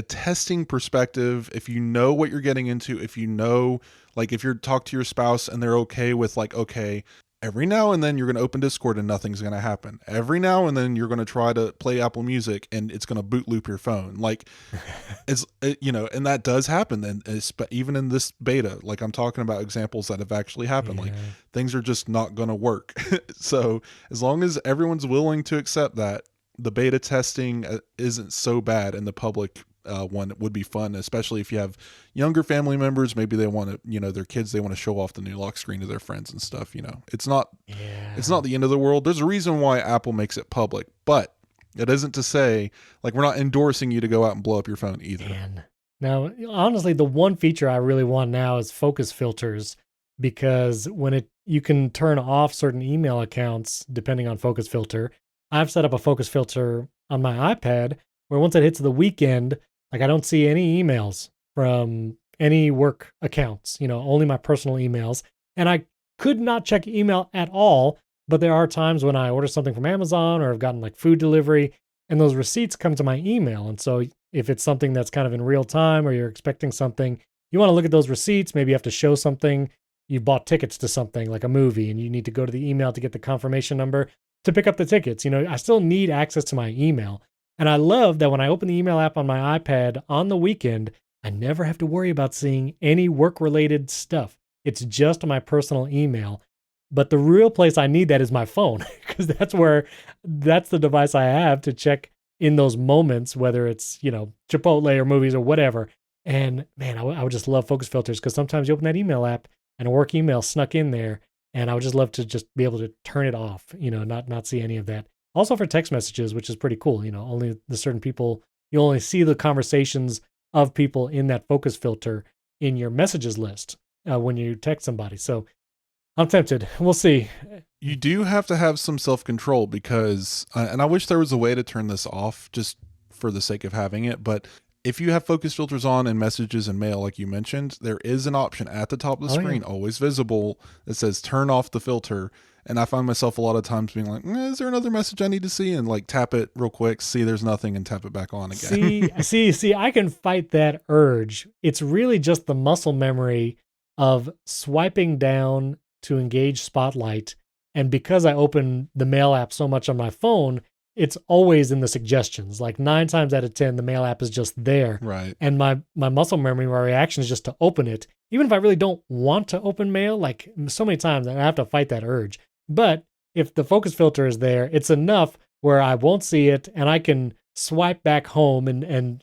testing perspective, if you know what you're getting into, if you're talk to your spouse and they're okay with okay, every now and then you're going to open Discord and nothing's going to happen. Every now and then you're going to try to play Apple Music and it's going to boot loop your phone. And that does happen. And even in this beta, I'm talking about examples that have actually happened.
Yeah.
Things are just not going to work. So as long as everyone's willing to accept that, the beta testing isn't so bad, and the public one would be fun, especially if you have younger family members. Maybe they want to, their kids, they want to show off the new lock screen to their friends and stuff. It's not the end of the world. There's a reason why Apple makes it public, but it isn't to say we're not endorsing you to go out and blow up your phone either.
Man. Now, honestly, the one feature I really want now is focus filters. because you can turn off certain email accounts depending on focus filter. I've set up a focus filter on my iPad where once it hits the weekend, like I don't see any emails from any work accounts, only my personal emails. And I could not check email at all, but there are times when I order something from Amazon or I've gotten like food delivery and those receipts come to my email. And so if it's something that's kind of in real time or you're expecting something, you want to look at those receipts. Maybe you have to show something. You bought tickets to something like a movie and you need to go to the email to get the confirmation number to pick up the tickets. I still need access to my email. And I love that when I open the email app on my iPad on the weekend, I never have to worry about seeing any work-related stuff. It's just my personal email. But the real place I need that is my phone, because that's the device I have to check in those moments, whether it's, Chipotle or movies or whatever. And man, I would just love focus filters because sometimes you open that email app and a work email snuck in there. And I would just love to just be able to turn it off, not see any of that. Also for text messages, which is pretty cool. Only the certain people, you only see the conversations of people in that focus filter in your messages list when you text somebody. So I'm tempted. We'll see.
You do have to have some self-control because, and I wish there was a way to turn this off just for the sake of having it, but if you have focus filters on in messages and mail, like you mentioned, there is an option at the top of the screen, always visible, that says turn off the filter. And I find myself a lot of times being like, is there another message I need to see? And like tap it real quick, see there's nothing, and tap it back on again.
See, I can fight that urge. It's really just the muscle memory of swiping down to engage Spotlight. And because I open the mail app so much on my phone, it's always in the suggestions. Like 9 times out of 10, the mail app is just there.
Right.
And my muscle memory, my reaction is just to open it. Even if I really don't want to open mail, like so many times, I have to fight that urge. But if the focus filter is there, it's enough where I won't see it and I can swipe back home and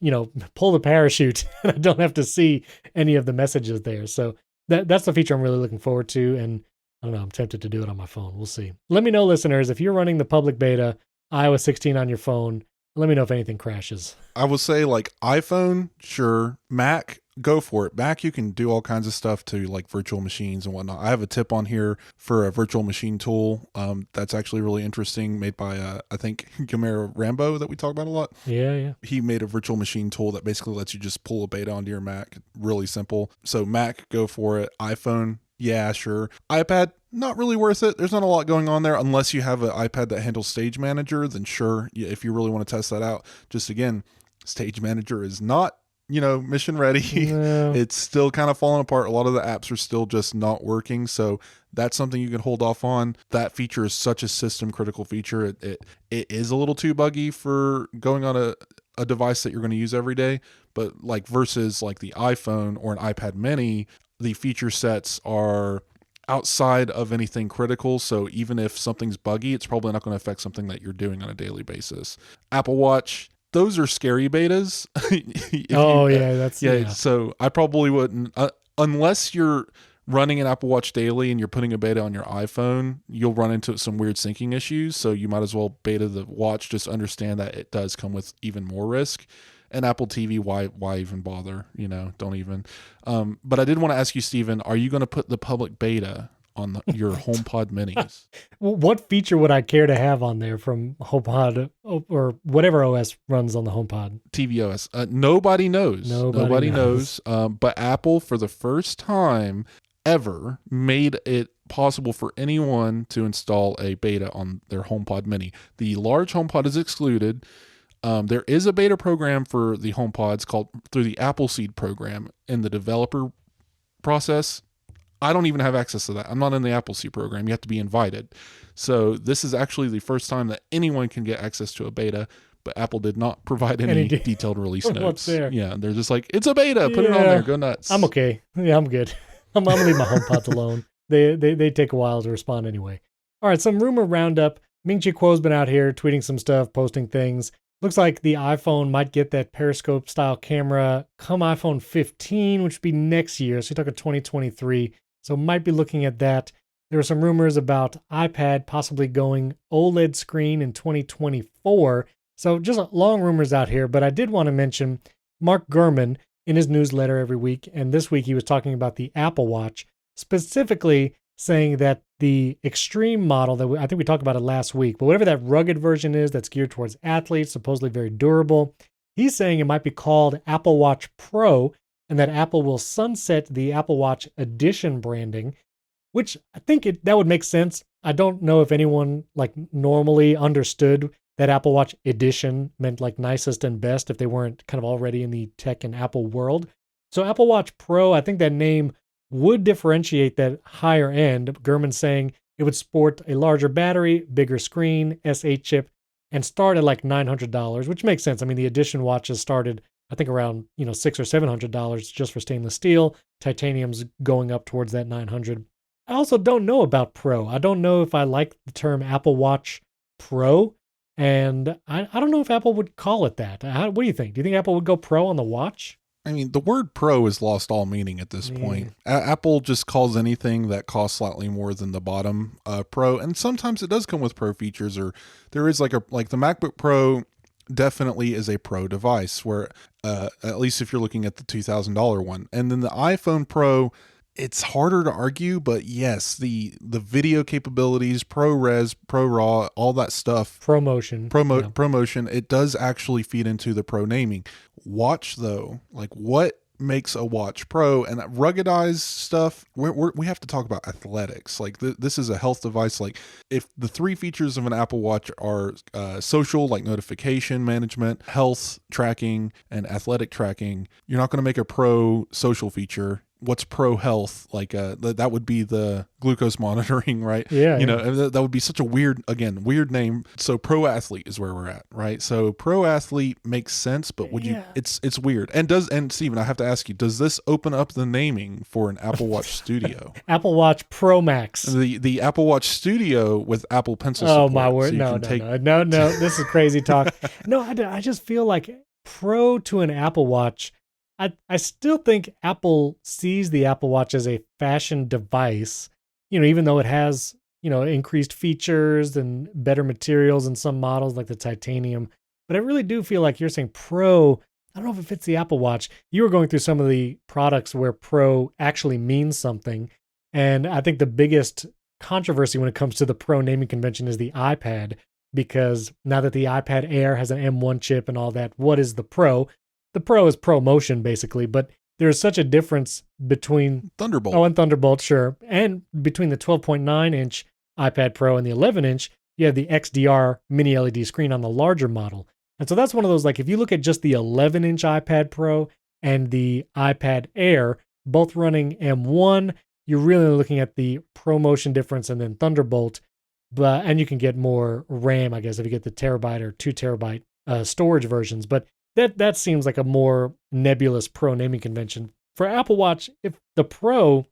pull the parachute and I don't have to see any of the messages there. So that's the feature I'm really looking forward to. And I don't know, I'm tempted to do it on my phone. We'll see. Let me know, listeners, if you're running the public beta iOS 16 on your phone, let me know if anything crashes.
I will say like iPhone, sure. Mac, go for it. Mac, you can do all kinds of stuff to like virtual machines and whatnot. I have a tip on here for a virtual machine tool that's actually really interesting, made by, I think, Gamera Rambo that we talk about a lot.
Yeah.
He made a virtual machine tool that basically lets you just pull a beta onto your Mac. Really simple. So Mac, go for it. iPhone, yeah, sure. iPad, not really worth it. There's not a lot going on there unless you have an iPad that handles Stage Manager, then sure, if you really want to test that out. Just again, Stage Manager is not, mission ready.
No.
It's still kind of falling apart. A lot of the apps are still just not working. So that's something you can hold off on. That feature is such a system critical feature. It is a little too buggy for going on a device that you're going to use every day. But like versus like the iPhone or an iPad mini, the feature sets are outside of anything critical. So even if something's buggy, it's probably not going to affect something that you're doing on a daily basis. Apple Watch, those are scary betas. So I probably wouldn't, unless you're running an Apple Watch daily and you're putting a beta on your iPhone, you'll run into some weird syncing issues. So you might as well beta the watch. Just understand that it does come with even more risk. And Apple TV, why even bother? Don't even. But I did want to ask you, Stephen, are you going to put the public beta on your HomePod minis?
What feature would I care to have on there from HomePod or whatever OS runs on the HomePod?
tvOS. Nobody knows. Nobody knows. But Apple, for the first time ever, made it possible for anyone to install a beta on their HomePod mini. The large HomePod is excluded. There is a beta program for the HomePods called through the Appleseed program in the developer process. I don't even have access to that. I'm not in the Appleseed program. You have to be invited. So this is actually the first time that anyone can get access to a beta, but Apple did not provide any detailed release notes.
What's there?
Yeah, they're just like, it's a beta. Put it on there. Go nuts.
I'm okay. Yeah, I'm good. I'm going to leave my HomePods alone. They take a while to respond anyway. All right, some rumor roundup. Ming-Chi Kuo's been out here tweeting some stuff, posting things. Looks like the iPhone might get that periscope style camera come iPhone 15, which would be next year. So you're talking 2023. So might be looking at that. There were some rumors about iPad possibly going OLED screen in 2024. So just long rumors out here. But I did want to mention Mark Gurman in his newsletter every week. And this week he was talking about the Apple Watch. specifically saying that the extreme model that I think we talked about it last week, but whatever that rugged version is that's geared towards athletes, supposedly very durable, he's saying it might be called Apple Watch Pro and that Apple will sunset the Apple Watch Edition branding, which I think that would make sense. I don't know if anyone like normally understood that Apple Watch Edition meant like nicest and best if they weren't kind of already in the tech and Apple world. So Apple Watch Pro, I think that name would differentiate that higher end. Gurman's saying it would sport a larger battery, bigger screen, S8 chip, and start at like $900, which makes sense. I mean, the Edition watches started, I think, around $600 or $700 just for stainless steel. Titanium's going up towards that $900. I also don't know about Pro. I don't know if I like the term Apple Watch Pro, and I don't know if Apple would call it that. What do you think? Do you think Apple would go Pro on the watch?
I mean, the word pro has lost all meaning at this point. Apple just calls anything that costs slightly more than the bottom pro. And sometimes it does come with pro features, or there is like the MacBook Pro definitely is a pro device where at least if you're looking at the $2,000 one. And then the iPhone Pro, it's harder to argue, but yes, the video capabilities, ProRes, ProRAW, all that stuff. ProMotion, it does actually feed into the pro naming. Watch though, like what makes a watch pro? And that ruggedized stuff, we have to talk about athletics. Like this is a health device. Like if the three features of an Apple Watch are social, like notification management, health tracking, and athletic tracking, you're not going to make a pro social feature. What's pro health? Like that would be the glucose monitoring, right?
Yeah.
That would be such a weird name. So pro athlete is where we're at, right? So pro athlete makes sense, but it's weird. And Steven, I have to ask you, does this open up the naming for an Apple Watch Studio?
Apple Watch Pro Max.
The Apple Watch Studio with Apple Pencil support.
Oh my word. No. This is crazy talk. No, I just feel like pro to an Apple Watch, I still think Apple sees the Apple Watch as a fashion device, even though it has, increased features and better materials in some models like the titanium. But I really do feel like you're saying Pro, I don't know if it fits the Apple Watch. You were going through some of the products where Pro actually means something. And I think the biggest controversy when it comes to the Pro naming convention is the iPad, because now that the iPad Air has an M1 chip and all that, what is the Pro? The Pro is ProMotion, basically, but there's such a difference between
Thunderbolt.
Oh, and Thunderbolt, sure. And between the 12.9-inch iPad Pro and the 11-inch, you have the XDR mini LED screen on the larger model. And so that's one of those, like, if you look at just the 11-inch iPad Pro and the iPad Air, both running M1, you're really looking at the ProMotion difference and then Thunderbolt. And you can get more RAM, I guess, if you get the terabyte or 2 terabyte storage versions. But that seems like a more nebulous Pro naming convention. For Apple Watch, if the Pro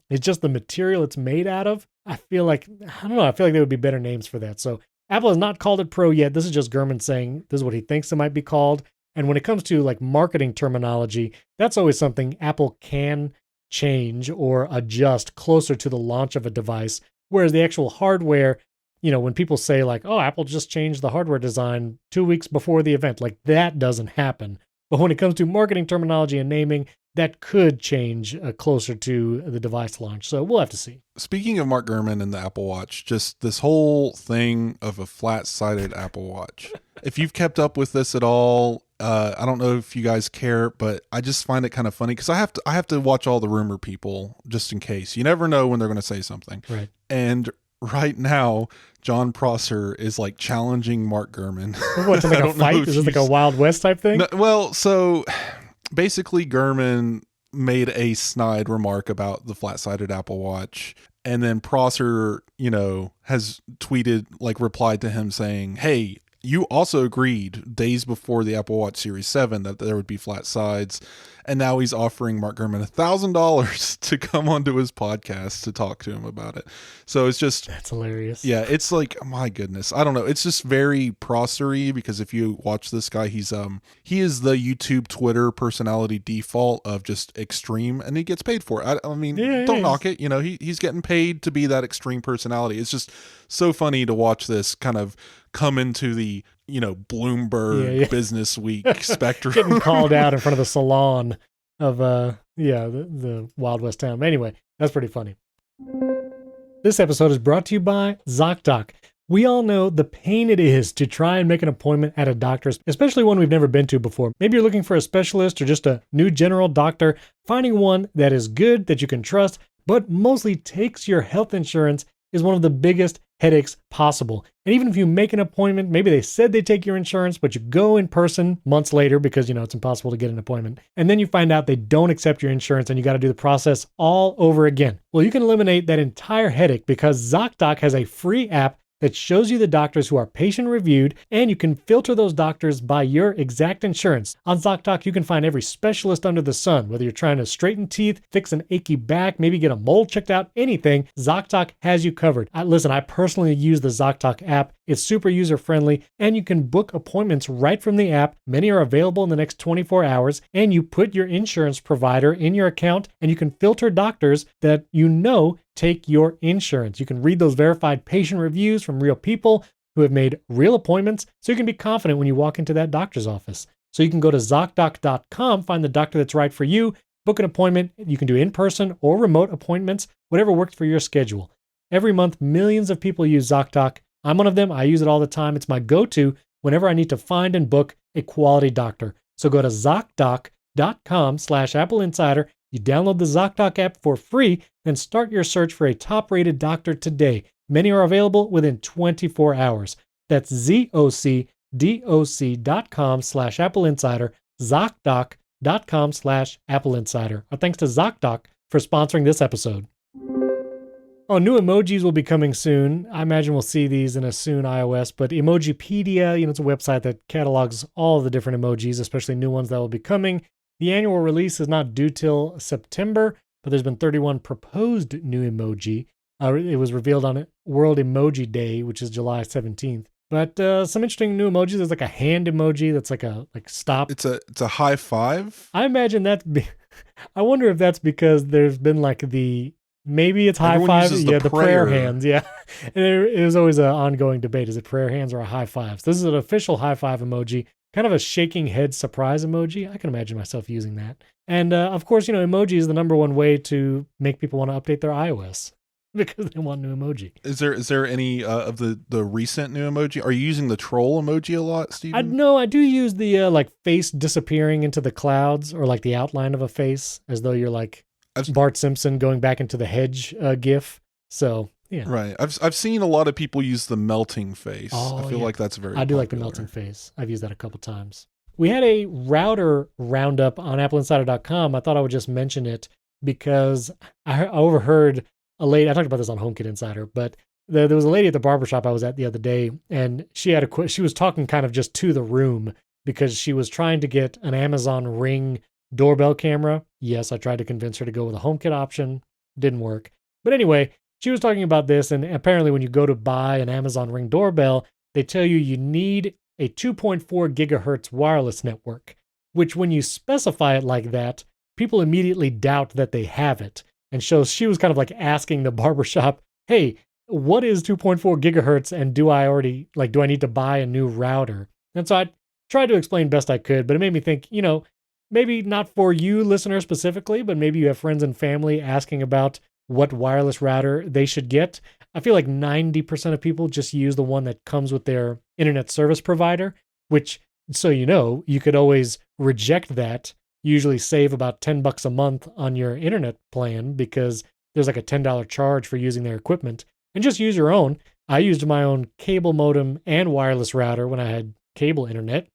is just the material it's made out of, I feel like there would be better names for that. So Apple has not called it Pro yet. This is just Gurman saying this is what he thinks it might be called. And when it comes to like marketing terminology, that's always something Apple can change or adjust closer to the launch of a device. Whereas the actual hardware, when people say like, oh, Apple just changed the hardware design 2 weeks before the event, like that doesn't happen. But when it comes to marketing terminology and naming, that could change closer to the device launch. So we'll have to see.
Speaking of Mark Gurman and the Apple Watch, just this whole thing of a flat-sided Apple Watch. If you've kept up with this at all, I don't know if you guys care, but I just find it kind of funny because I have to watch all the rumor people just in case. You never know when they're going to say something.
Right.
And right now, John Prosser is like challenging Mark Gurman.
What's like a fight? Is this like a Wild West type thing?
No, well, so basically Gurman made a snide remark about the flat-sided Apple Watch. And then Prosser, has tweeted, like replied to him saying, hey, you also agreed days before the Apple Watch Series 7 that there would be flat sides. And now he's offering Mark Gurman $1,000 to come onto his podcast to talk to him about it. So it's just...
That's hilarious.
Yeah, it's like, my goodness. I don't know. It's just very Prosser-y because if you watch this guy, he is the YouTube, Twitter personality default of just extreme, and he gets paid for it. I mean, don't knock it. He's getting paid to be that extreme personality. It's just so funny to watch this kind of come into the Bloomberg Business Week spectrum.
Getting called out in front of the salon of the Wild West town. But anyway, That's pretty funny. This episode is brought to you by ZocDoc. We all know the pain it is to try and make an appointment at a doctor's, especially one we've never been to before. Maybe you're looking for a specialist or just a new general doctor. Finding one that is good, that you can trust, but mostly takes your health insurance is one of the biggest headaches possible. And even if you make an appointment, maybe they said they take your insurance, but you go in person months later because, it's impossible to get an appointment. And then you find out they don't accept your insurance and you got to do the process all over again. Well, you can eliminate that entire headache because ZocDoc has a free app that shows you the doctors who are patient reviewed, and you can filter those doctors by your exact insurance. On ZocDoc, you can find every specialist under the sun, whether you're trying to straighten teeth, fix an achy back, maybe get a mole checked out, anything, ZocDoc has you covered. Listen, I personally use the ZocDoc app. It's super user-friendly, and you can book appointments right from the app. Many are available in the next 24 hours, and you put your insurance provider in your account, and you can filter doctors that take your insurance. You can read those verified patient reviews from real people who have made real appointments, so you can be confident when you walk into that doctor's office. So you can go to ZocDoc.com, find the doctor that's right for you, book an appointment. You can do in-person or remote appointments, whatever works for your schedule. Every month, millions of people use ZocDoc. I'm one of them. I use it all the time. It's my go-to whenever I need to find and book a quality doctor. So go to ZocDoc.com/AppleInsider. You download the ZocDoc app for free and start your search for a top-rated doctor today. Many are available within 24 hours. That's ZocDoc.com/AppleInsider, ZocDoc.com/AppleInsider. Our thanks to ZocDoc for sponsoring this episode. Oh, new emojis will be coming soon. I imagine we'll see these in a soon iOS, but Emojipedia, it's a website that catalogs all of the different emojis, especially new ones that will be coming. The annual release is not due till September, but there's been 31 proposed new emoji. It was revealed on World Emoji Day, which is July 17th. But some interesting new emojis. There's like a hand emoji that's like stop.
It's a high five.
I imagine I wonder if that's because there's been maybe it's high five. Yeah, the prayer hands. Yeah. And it was always an ongoing debate. Is it prayer hands or a high five? So this is an official high five emoji. Kind of a shaking head surprise emoji. I can imagine myself using that. And of course, emoji is the number one way to make people want to update their iOS because they want new emoji.
Is there any of the recent new emoji? Are you using the troll emoji a lot, Steven?
No, I do use the face disappearing into the clouds or the outline of a face as though you're Bart Simpson going back into the hedge gif. So yeah.
Right. I've seen a lot of people use the melting face. I feel like that's very
I do
popular.
like the melting face. I've used that a couple times. We had a router roundup on AppleInsider.com. I thought I would just mention it because I overheard a lady. I talked about this on HomeKit Insider, but there was a lady at the barbershop I was at the other day, and she was talking kind of just to the room because she was trying to get an Amazon Ring doorbell camera. Yes, I tried to convince her to go with a HomeKit option. Didn't work. But anyway, she was talking about this, and apparently when you go to buy an Amazon Ring doorbell, they tell you need a 2.4 gigahertz wireless network, which when you specify it like that, people immediately doubt that they have it. And so she was kind of asking the barbershop, hey, what is 2.4 gigahertz, and do I need to buy a new router? And so I tried to explain best I could, but it made me think, maybe not for you listeners specifically, but maybe you have friends and family asking about what wireless router they should get. I feel like 90% of people just use the one that comes with their internet service provider, which, so you could always reject that, usually save about $10 a month on your internet plan because there's a $10 charge for using their equipment, and just use your own. I used my own cable modem and wireless router when I had cable internet.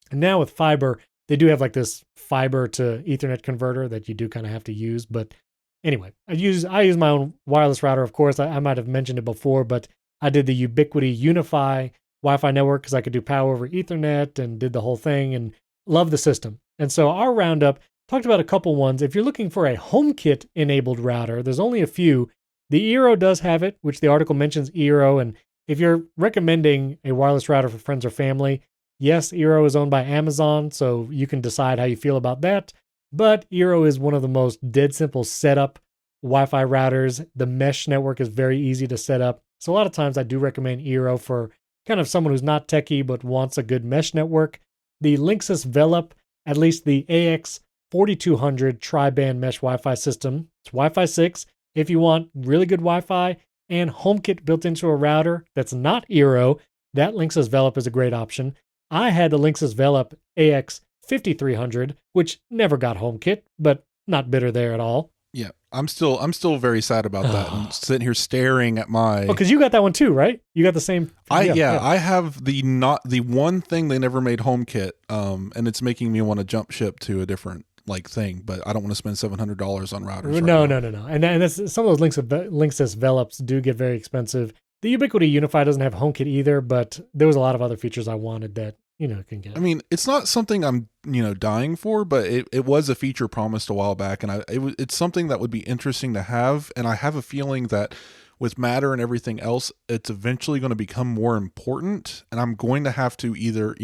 And now with fiber, they do have this fiber to Ethernet converter that you do kind of have to use. But anyway, I use my own wireless router, of course. I might have mentioned it before, but I did the Ubiquiti Unify Wi-Fi network because I could do power over Ethernet and did the whole thing and love the system. And so our roundup talked about a couple ones. If you're looking for a HomeKit enabled router, there's only a few. The Eero does have it, which the article mentions Eero. And if you're recommending a wireless router for friends or family, yes, Eero is owned by Amazon, so you can decide how you feel about that. But Eero is one of the most dead simple setup Wi-Fi routers. The mesh network is very easy to set up. So a lot of times I do recommend Eero for kind of someone who's not techie but wants a good mesh network. The Linksys Velop, at least the AX4200 tri-band mesh Wi-Fi system, it's Wi-Fi 6, if you want really good Wi-Fi and HomeKit built into a router that's not Eero, that Linksys Velop is a great option. I had the Linksys Velop AX5300, which never got HomeKit, but not bitter there at all.
Yeah, I'm still very sad about that. And sitting here staring at my.
Oh, because you got that one too, right? You got the same.
I have the one thing they never made HomeKit, and it's making me want to jump ship to a different thing, but I don't want to spend $700 on routers.
No. And that's, some of those Linksys Velops do get very expensive. The Ubiquity Unify doesn't have HomeKit either, but there was a lot of other features I wanted that can get.
I mean, it's not something I'm dying for, but it was a feature promised a while back, and it's something that would be interesting to have, and I have a feeling that with Matter and everything else, it's eventually going to become more important, and I'm going to have to either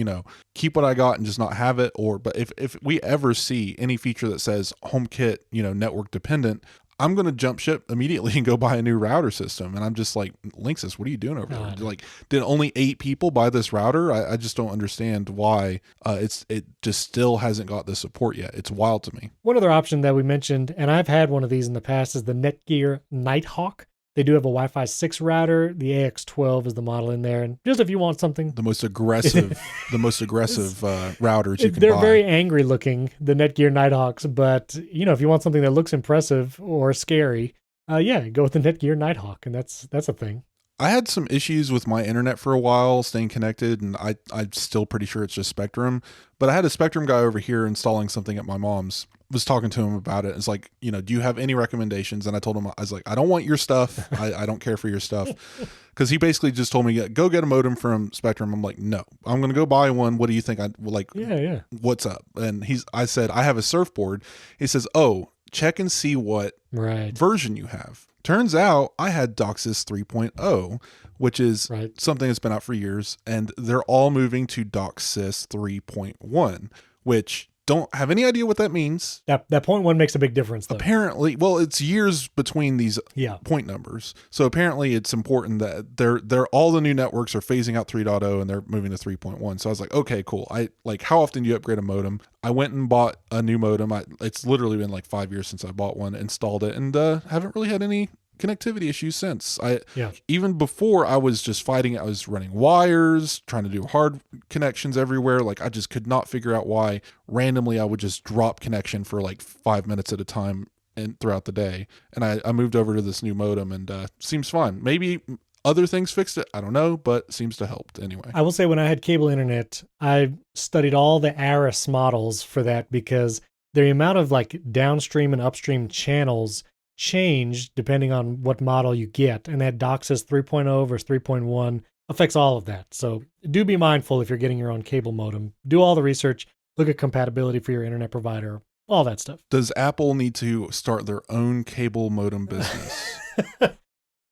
keep what I got and just not have it, but if we ever see any feature that says HomeKit network dependent, I'm going to jump ship immediately and go buy a new router system. And I'm just like, Linksys, what are you doing over there? Like, did only 8 people buy this router? I just don't understand why it just still hasn't got the support yet. It's wild to me.
One other option that we mentioned, and I've had one of these in the past, is the Netgear Nighthawk. They do have a Wi-Fi 6 router. The AX12 is the model in there. And just if you want something,
the most aggressive routers you can buy.
They're very angry looking, the Netgear Nighthawks. But if you want something that looks impressive or scary, go with the Netgear Nighthawk, and that's a thing.
I had some issues with my internet for a while, staying connected, and I'm still pretty sure it's just Spectrum. But I had a Spectrum guy over here installing something at my mom's. Was talking to him about it. It's like, do you have any recommendations? And I told him, I was like, I don't want your stuff. I don't care for your stuff. Because he basically just told me, go get a modem from Spectrum. I'm like, no, I'm going to go buy one. What do you think?
Yeah.
What's up? And I said, I have a surfboard. He says, oh, check and see what version you have. Turns out I had DOCSIS 3.0, which is something that's been out for years. And they're all moving to DOCSIS 3.1, which don't have any idea what that means.
That point one makes a big difference, though.
Apparently, well, it's years between these point numbers. So apparently it's important that they're all the new networks are phasing out 3.0 and they're moving to 3.1. So I was like, okay, cool. How often do you upgrade a modem? I went and bought a new modem. It's literally been 5 years since I bought one, installed it, and haven't really had any connectivity issues since. Even before, I was just fighting it. I was running wires, trying to do hard connections everywhere. I just could not figure out why randomly I would just drop connection for 5 minutes at a time and throughout the day. And I moved over to this new modem, and seems fine. Maybe other things fixed it, I don't know, but seems to help anyway.
I will say, when I had cable internet, I studied all the ARIS models for that, because the amount of downstream and upstream channels change depending on what model you get, and that DOCSIS 3.0 versus 3.1 affects all of that. So do be mindful if you're getting your own cable modem. Do all the research, look at compatibility for your internet provider, all that stuff.
Does Apple need to start their own cable modem business?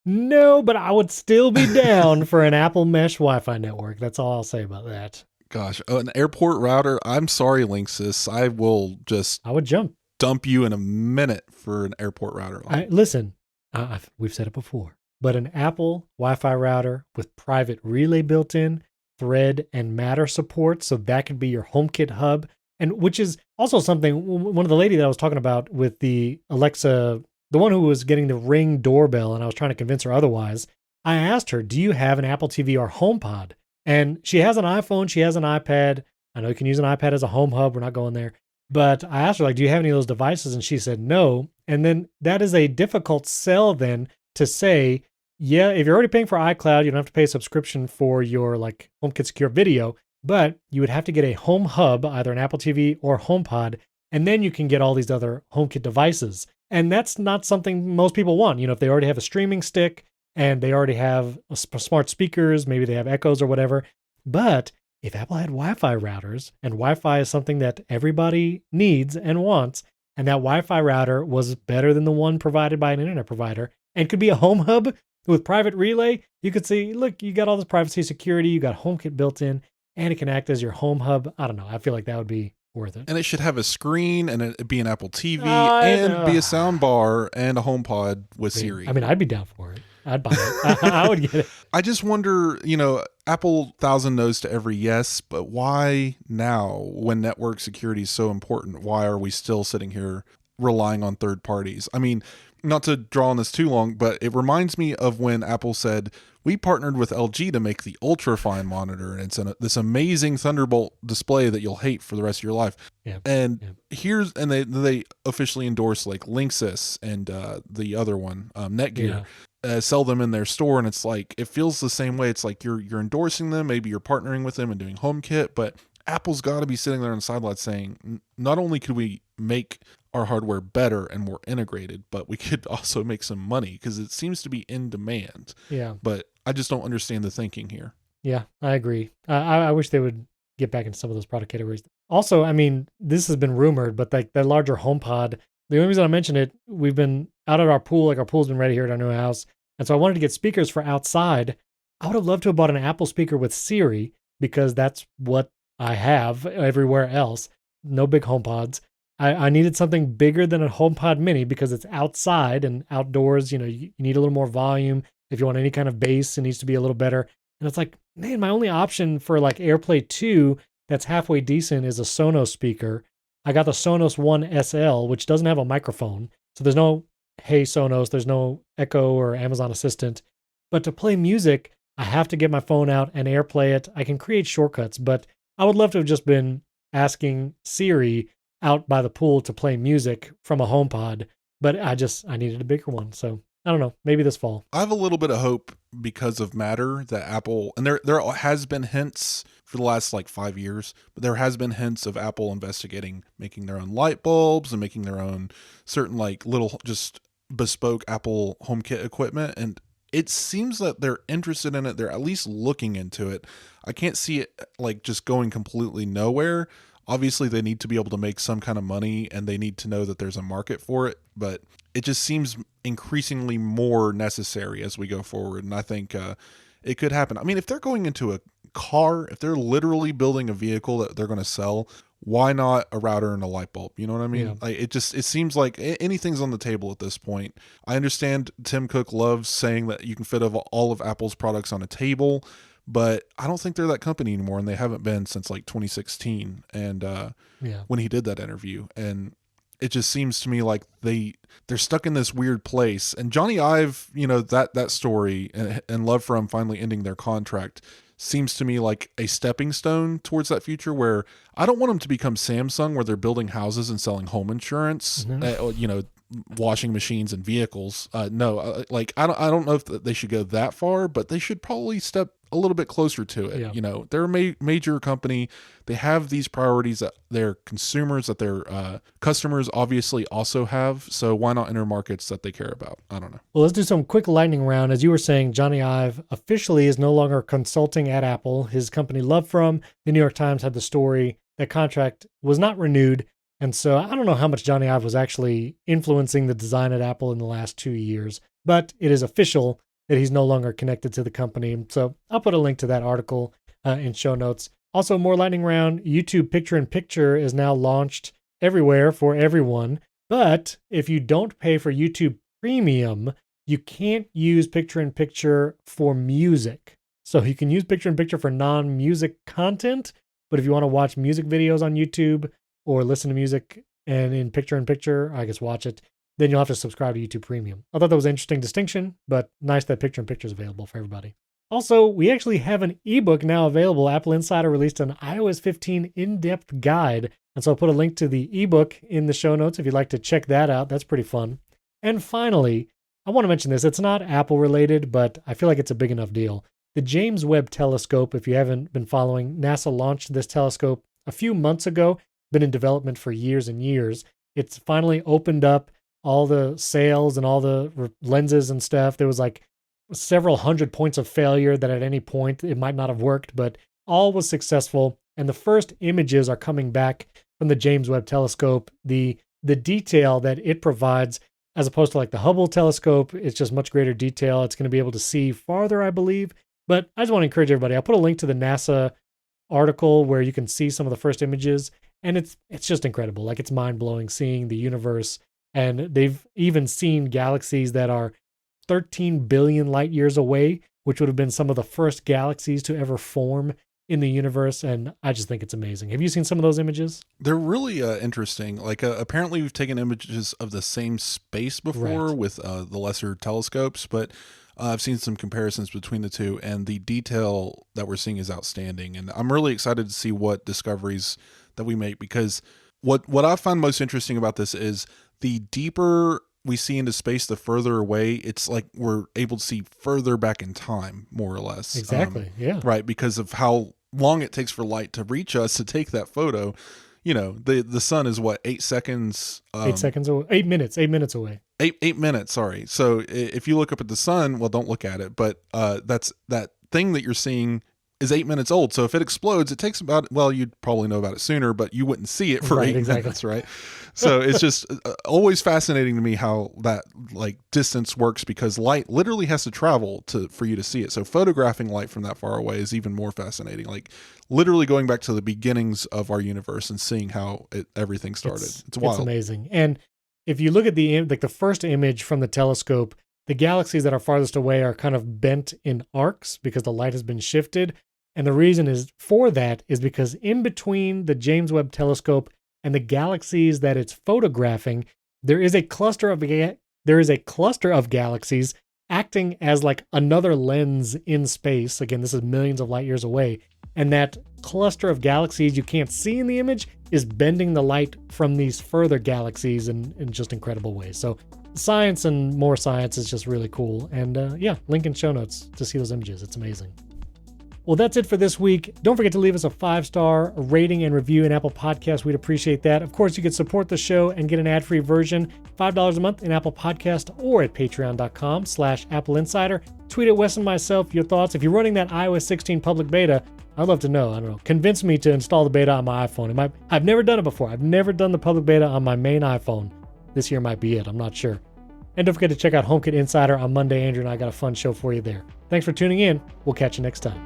No, but I would still be down for an Apple mesh Wi-Fi network. That's all I'll say about that.
Gosh, an airport router. I'm sorry, Linksys. I would dump you in a minute for an airport router.
Listen, we've said it before, but an Apple Wi-Fi router with private relay built in, Thread and Matter support, so that could be your HomeKit hub, and which is also something, one of the lady that I was talking about with the Alexa, the one who was getting the Ring doorbell, and I was trying to convince her otherwise, I asked her, do you have an Apple TV or HomePod? And she has an iPhone, she has an iPad. I know you can use an iPad as a home hub, we're not going there. But I asked her, do you have any of those devices? And she said no. And then that is a difficult sell then to say, yeah, if you're already paying for iCloud, you don't have to pay a subscription for your HomeKit Secure Video, but you would have to get a home hub, either an Apple TV or HomePod, and then you can get all these other HomeKit devices. And that's not something most people want. If they already have a streaming stick and they already have smart speakers, maybe they have Echoes or whatever. But if Apple had Wi-Fi routers, and Wi-Fi is something that everybody needs and wants, and that Wi-Fi router was better than the one provided by an internet provider and could be a home hub with private relay, you could see, look, you got all this privacy security, you got HomeKit built in, and it can act as your home hub. I don't know. I feel like that would be worth it.
And it should have a screen, and it'd be an Apple TV, and be a sound bar, and a HomePod with Siri.
I mean, I'd be down for it. I'd buy it. I would get it.
I just wonder, Apple 1,000 no's to every yes, but why now when network security is so important? Why are we still sitting here relying on third parties. I mean, not to draw on this too long, but it reminds me of when Apple said, we partnered with LG to make the ultra-fine monitor, and it's this amazing Thunderbolt display that you'll hate for the rest of your life.
Yeah.
And they officially endorse like Linksys and the other one, Netgear. Sell them in their store, and it's like, it feels the same way. It's like you're endorsing them, maybe you're partnering with them and doing HomeKit, but Apple's got to be sitting there on the sidelines saying, not only could we make our hardware better and more integrated, but we could also make some money, because it seems to be in demand.
Yeah.
But I just don't understand the thinking here.
Yeah, I agree. I wish they would get back into some of those product categories. Also, I mean, this has been rumored, but like the larger HomePod, the only reason I mentioned it, we've been out at our pool, like our pool's been ready here at our new house. And so I wanted to get speakers for outside. I would have loved to have bought an Apple speaker with Siri, because that's what I have everywhere else. No big HomePods. I needed something bigger than a HomePod mini, because it's outside and outdoors. You know, you need a little more volume. If you want any kind of bass, it needs to be a little better. And it's like, man, my only option for like AirPlay 2 that's halfway decent is a Sonos speaker. I got the Sonos One SL, which doesn't have a microphone. So there's no, hey Sonos, there's no Echo or Amazon Assistant. But to play music, I have to get my phone out and AirPlay it. I can create shortcuts, but I would love to have just been asking Siri out by the pool to play music from a HomePod. But I needed a bigger one. So I don't know, maybe this fall.
I have a little bit of hope because of Matter that Apple, and there has been hints for the last like 5 years, but there has been hints of Apple investigating making their own light bulbs and making their own certain like little just bespoke Apple HomeKit equipment. And it seems that they're interested in it. They're at least looking into it. I can't see it like just going completely nowhere. Obviously, they need to be able to make some kind of money, and they need to know that there's a market for it. But it just seems increasingly more necessary as we go forward. And I think it could happen. I mean, if they're going into a car, if they're literally building a vehicle that they're going to sell, why not a router and a light bulb? You know what I mean?
Yeah.
Like, it seems like anything's on the table at this point. I understand Tim Cook loves saying that you can fit all of Apple's products on a table, but I don't think they're that company anymore, and they haven't been since like 2016 and when he did that interview. And it just seems to me like they're stuck in this weird place. And Johnny Ive, you know, that story and Love From finally ending their contract seems to me like a stepping stone towards that future, where I don't want them to become Samsung, where they're building houses and selling home insurance, you know, washing machines and vehicles. Like I don't know if they should go that far, but they should probably step a little bit closer to it.
Yeah.
You know, they're a major company. They have these priorities that their consumers, that their customers obviously also have. So why not enter markets that they care about? I don't know.
Well, let's do some quick lightning round. As you were saying, Johnny Ive officially is no longer consulting at Apple. His company Love From, the New York Times had the story, that contract was not renewed. And so I don't know how much Johnny Ive was actually influencing the design at Apple in the last 2 years, but it is official that he's no longer connected to the company. So I'll put a link to that article in show notes. Also, more lightning round, YouTube Picture-in-Picture is now launched everywhere for everyone. But if you don't pay for YouTube Premium, you can't use Picture-in-Picture for music. So you can use Picture-in-Picture for non-music content, but if you want to watch music videos on YouTube or listen to music and in Picture-in-Picture, I guess watch it, then you'll have to subscribe to YouTube Premium. I thought that was an interesting distinction, but nice that Picture-in-Picture is available for everybody. Also, we actually have an ebook now available. AppleInsider released an iOS 15 in-depth guide, and so I'll put a link to the ebook in the show notes if you'd like to check that out. That's pretty fun. And finally, I want to mention this. It's not Apple related, but I feel like it's a big enough deal. The James Webb Telescope, if you haven't been following, NASA launched this telescope a few months ago, been in development for years and years. It's finally opened up all the sails and all the lenses and stuff. There was like several hundred points of failure that at any point it might not have worked, but all was successful. And the first images are coming back from the James Webb Telescope. The detail that it provides, as opposed to like the Hubble telescope, it's just much greater detail. It's going to be able to see farther, I believe. But I just want to encourage everybody. I'll put a link to the NASA article where you can see some of the first images, and it's just incredible. Like, it's mind-blowing seeing the universe. And they've even seen galaxies that are 13 billion light years away, which would have been some of the first galaxies to ever form in the universe, and I just think it's amazing. Have you seen some of those images?
They're really interesting. Like apparently we've taken images of the same space before
Right.
with the lesser telescopes, but I've seen some comparisons between the two, and the detail that we're seeing is outstanding. And I'm really excited to see what discoveries that we make, because what I find most interesting about this is the deeper we see into space, the further away it's like we're able to see further back in time, more or less.
Exactly. Yeah.
Right, because of how long it takes for light to reach us to take that photo. You know, the sun is what, 8 seconds?
8 seconds away. 8 minutes. 8 minutes away.
8 minutes. Sorry. So if you look up at the sun, well, don't look at it, but that's that thing that you're seeing is 8 minutes old. So if it explodes, it takes about, well, you'd probably know about it sooner, but you wouldn't see it for
Right,
8
exactly.
minutes, right? So it's just always fascinating to me how that like distance works, because light literally has to travel for you to see it. So photographing light from that far away is even more fascinating. Like literally going back to the beginnings of our universe and seeing how everything started. It's wild.
It's amazing. And if you look at the first image from the telescope, the galaxies that are farthest away are kind of bent in arcs because the light has been shifted. And the reason is for that is because in between the James Webb Telescope and the galaxies that it's photographing, there is a cluster of galaxies acting as like another lens in space. Again, this is millions of light years away. And that cluster of galaxies you can't see in the image is bending the light from these further galaxies in just incredible ways. So science and more science is just really cool. And yeah, link in show notes to see those images. It's amazing. Well, that's it for this week. Don't forget to leave us a 5-star rating and review in Apple Podcasts. We'd appreciate that. Of course, you can support the show and get an ad-free version, $5 a month in Apple Podcast or at patreon.com/AppleInsider. Tweet at Wes and myself your thoughts. If you're running that iOS 16 public beta, I'd love to know. I don't know. Convince me to install the beta on my iPhone. I've never done it before. I've never done the public beta on my main iPhone. This year might be it. I'm not sure. And don't forget to check out HomeKit Insider on Monday. Andrew and I got a fun show for you there. Thanks for tuning in. We'll catch you next time.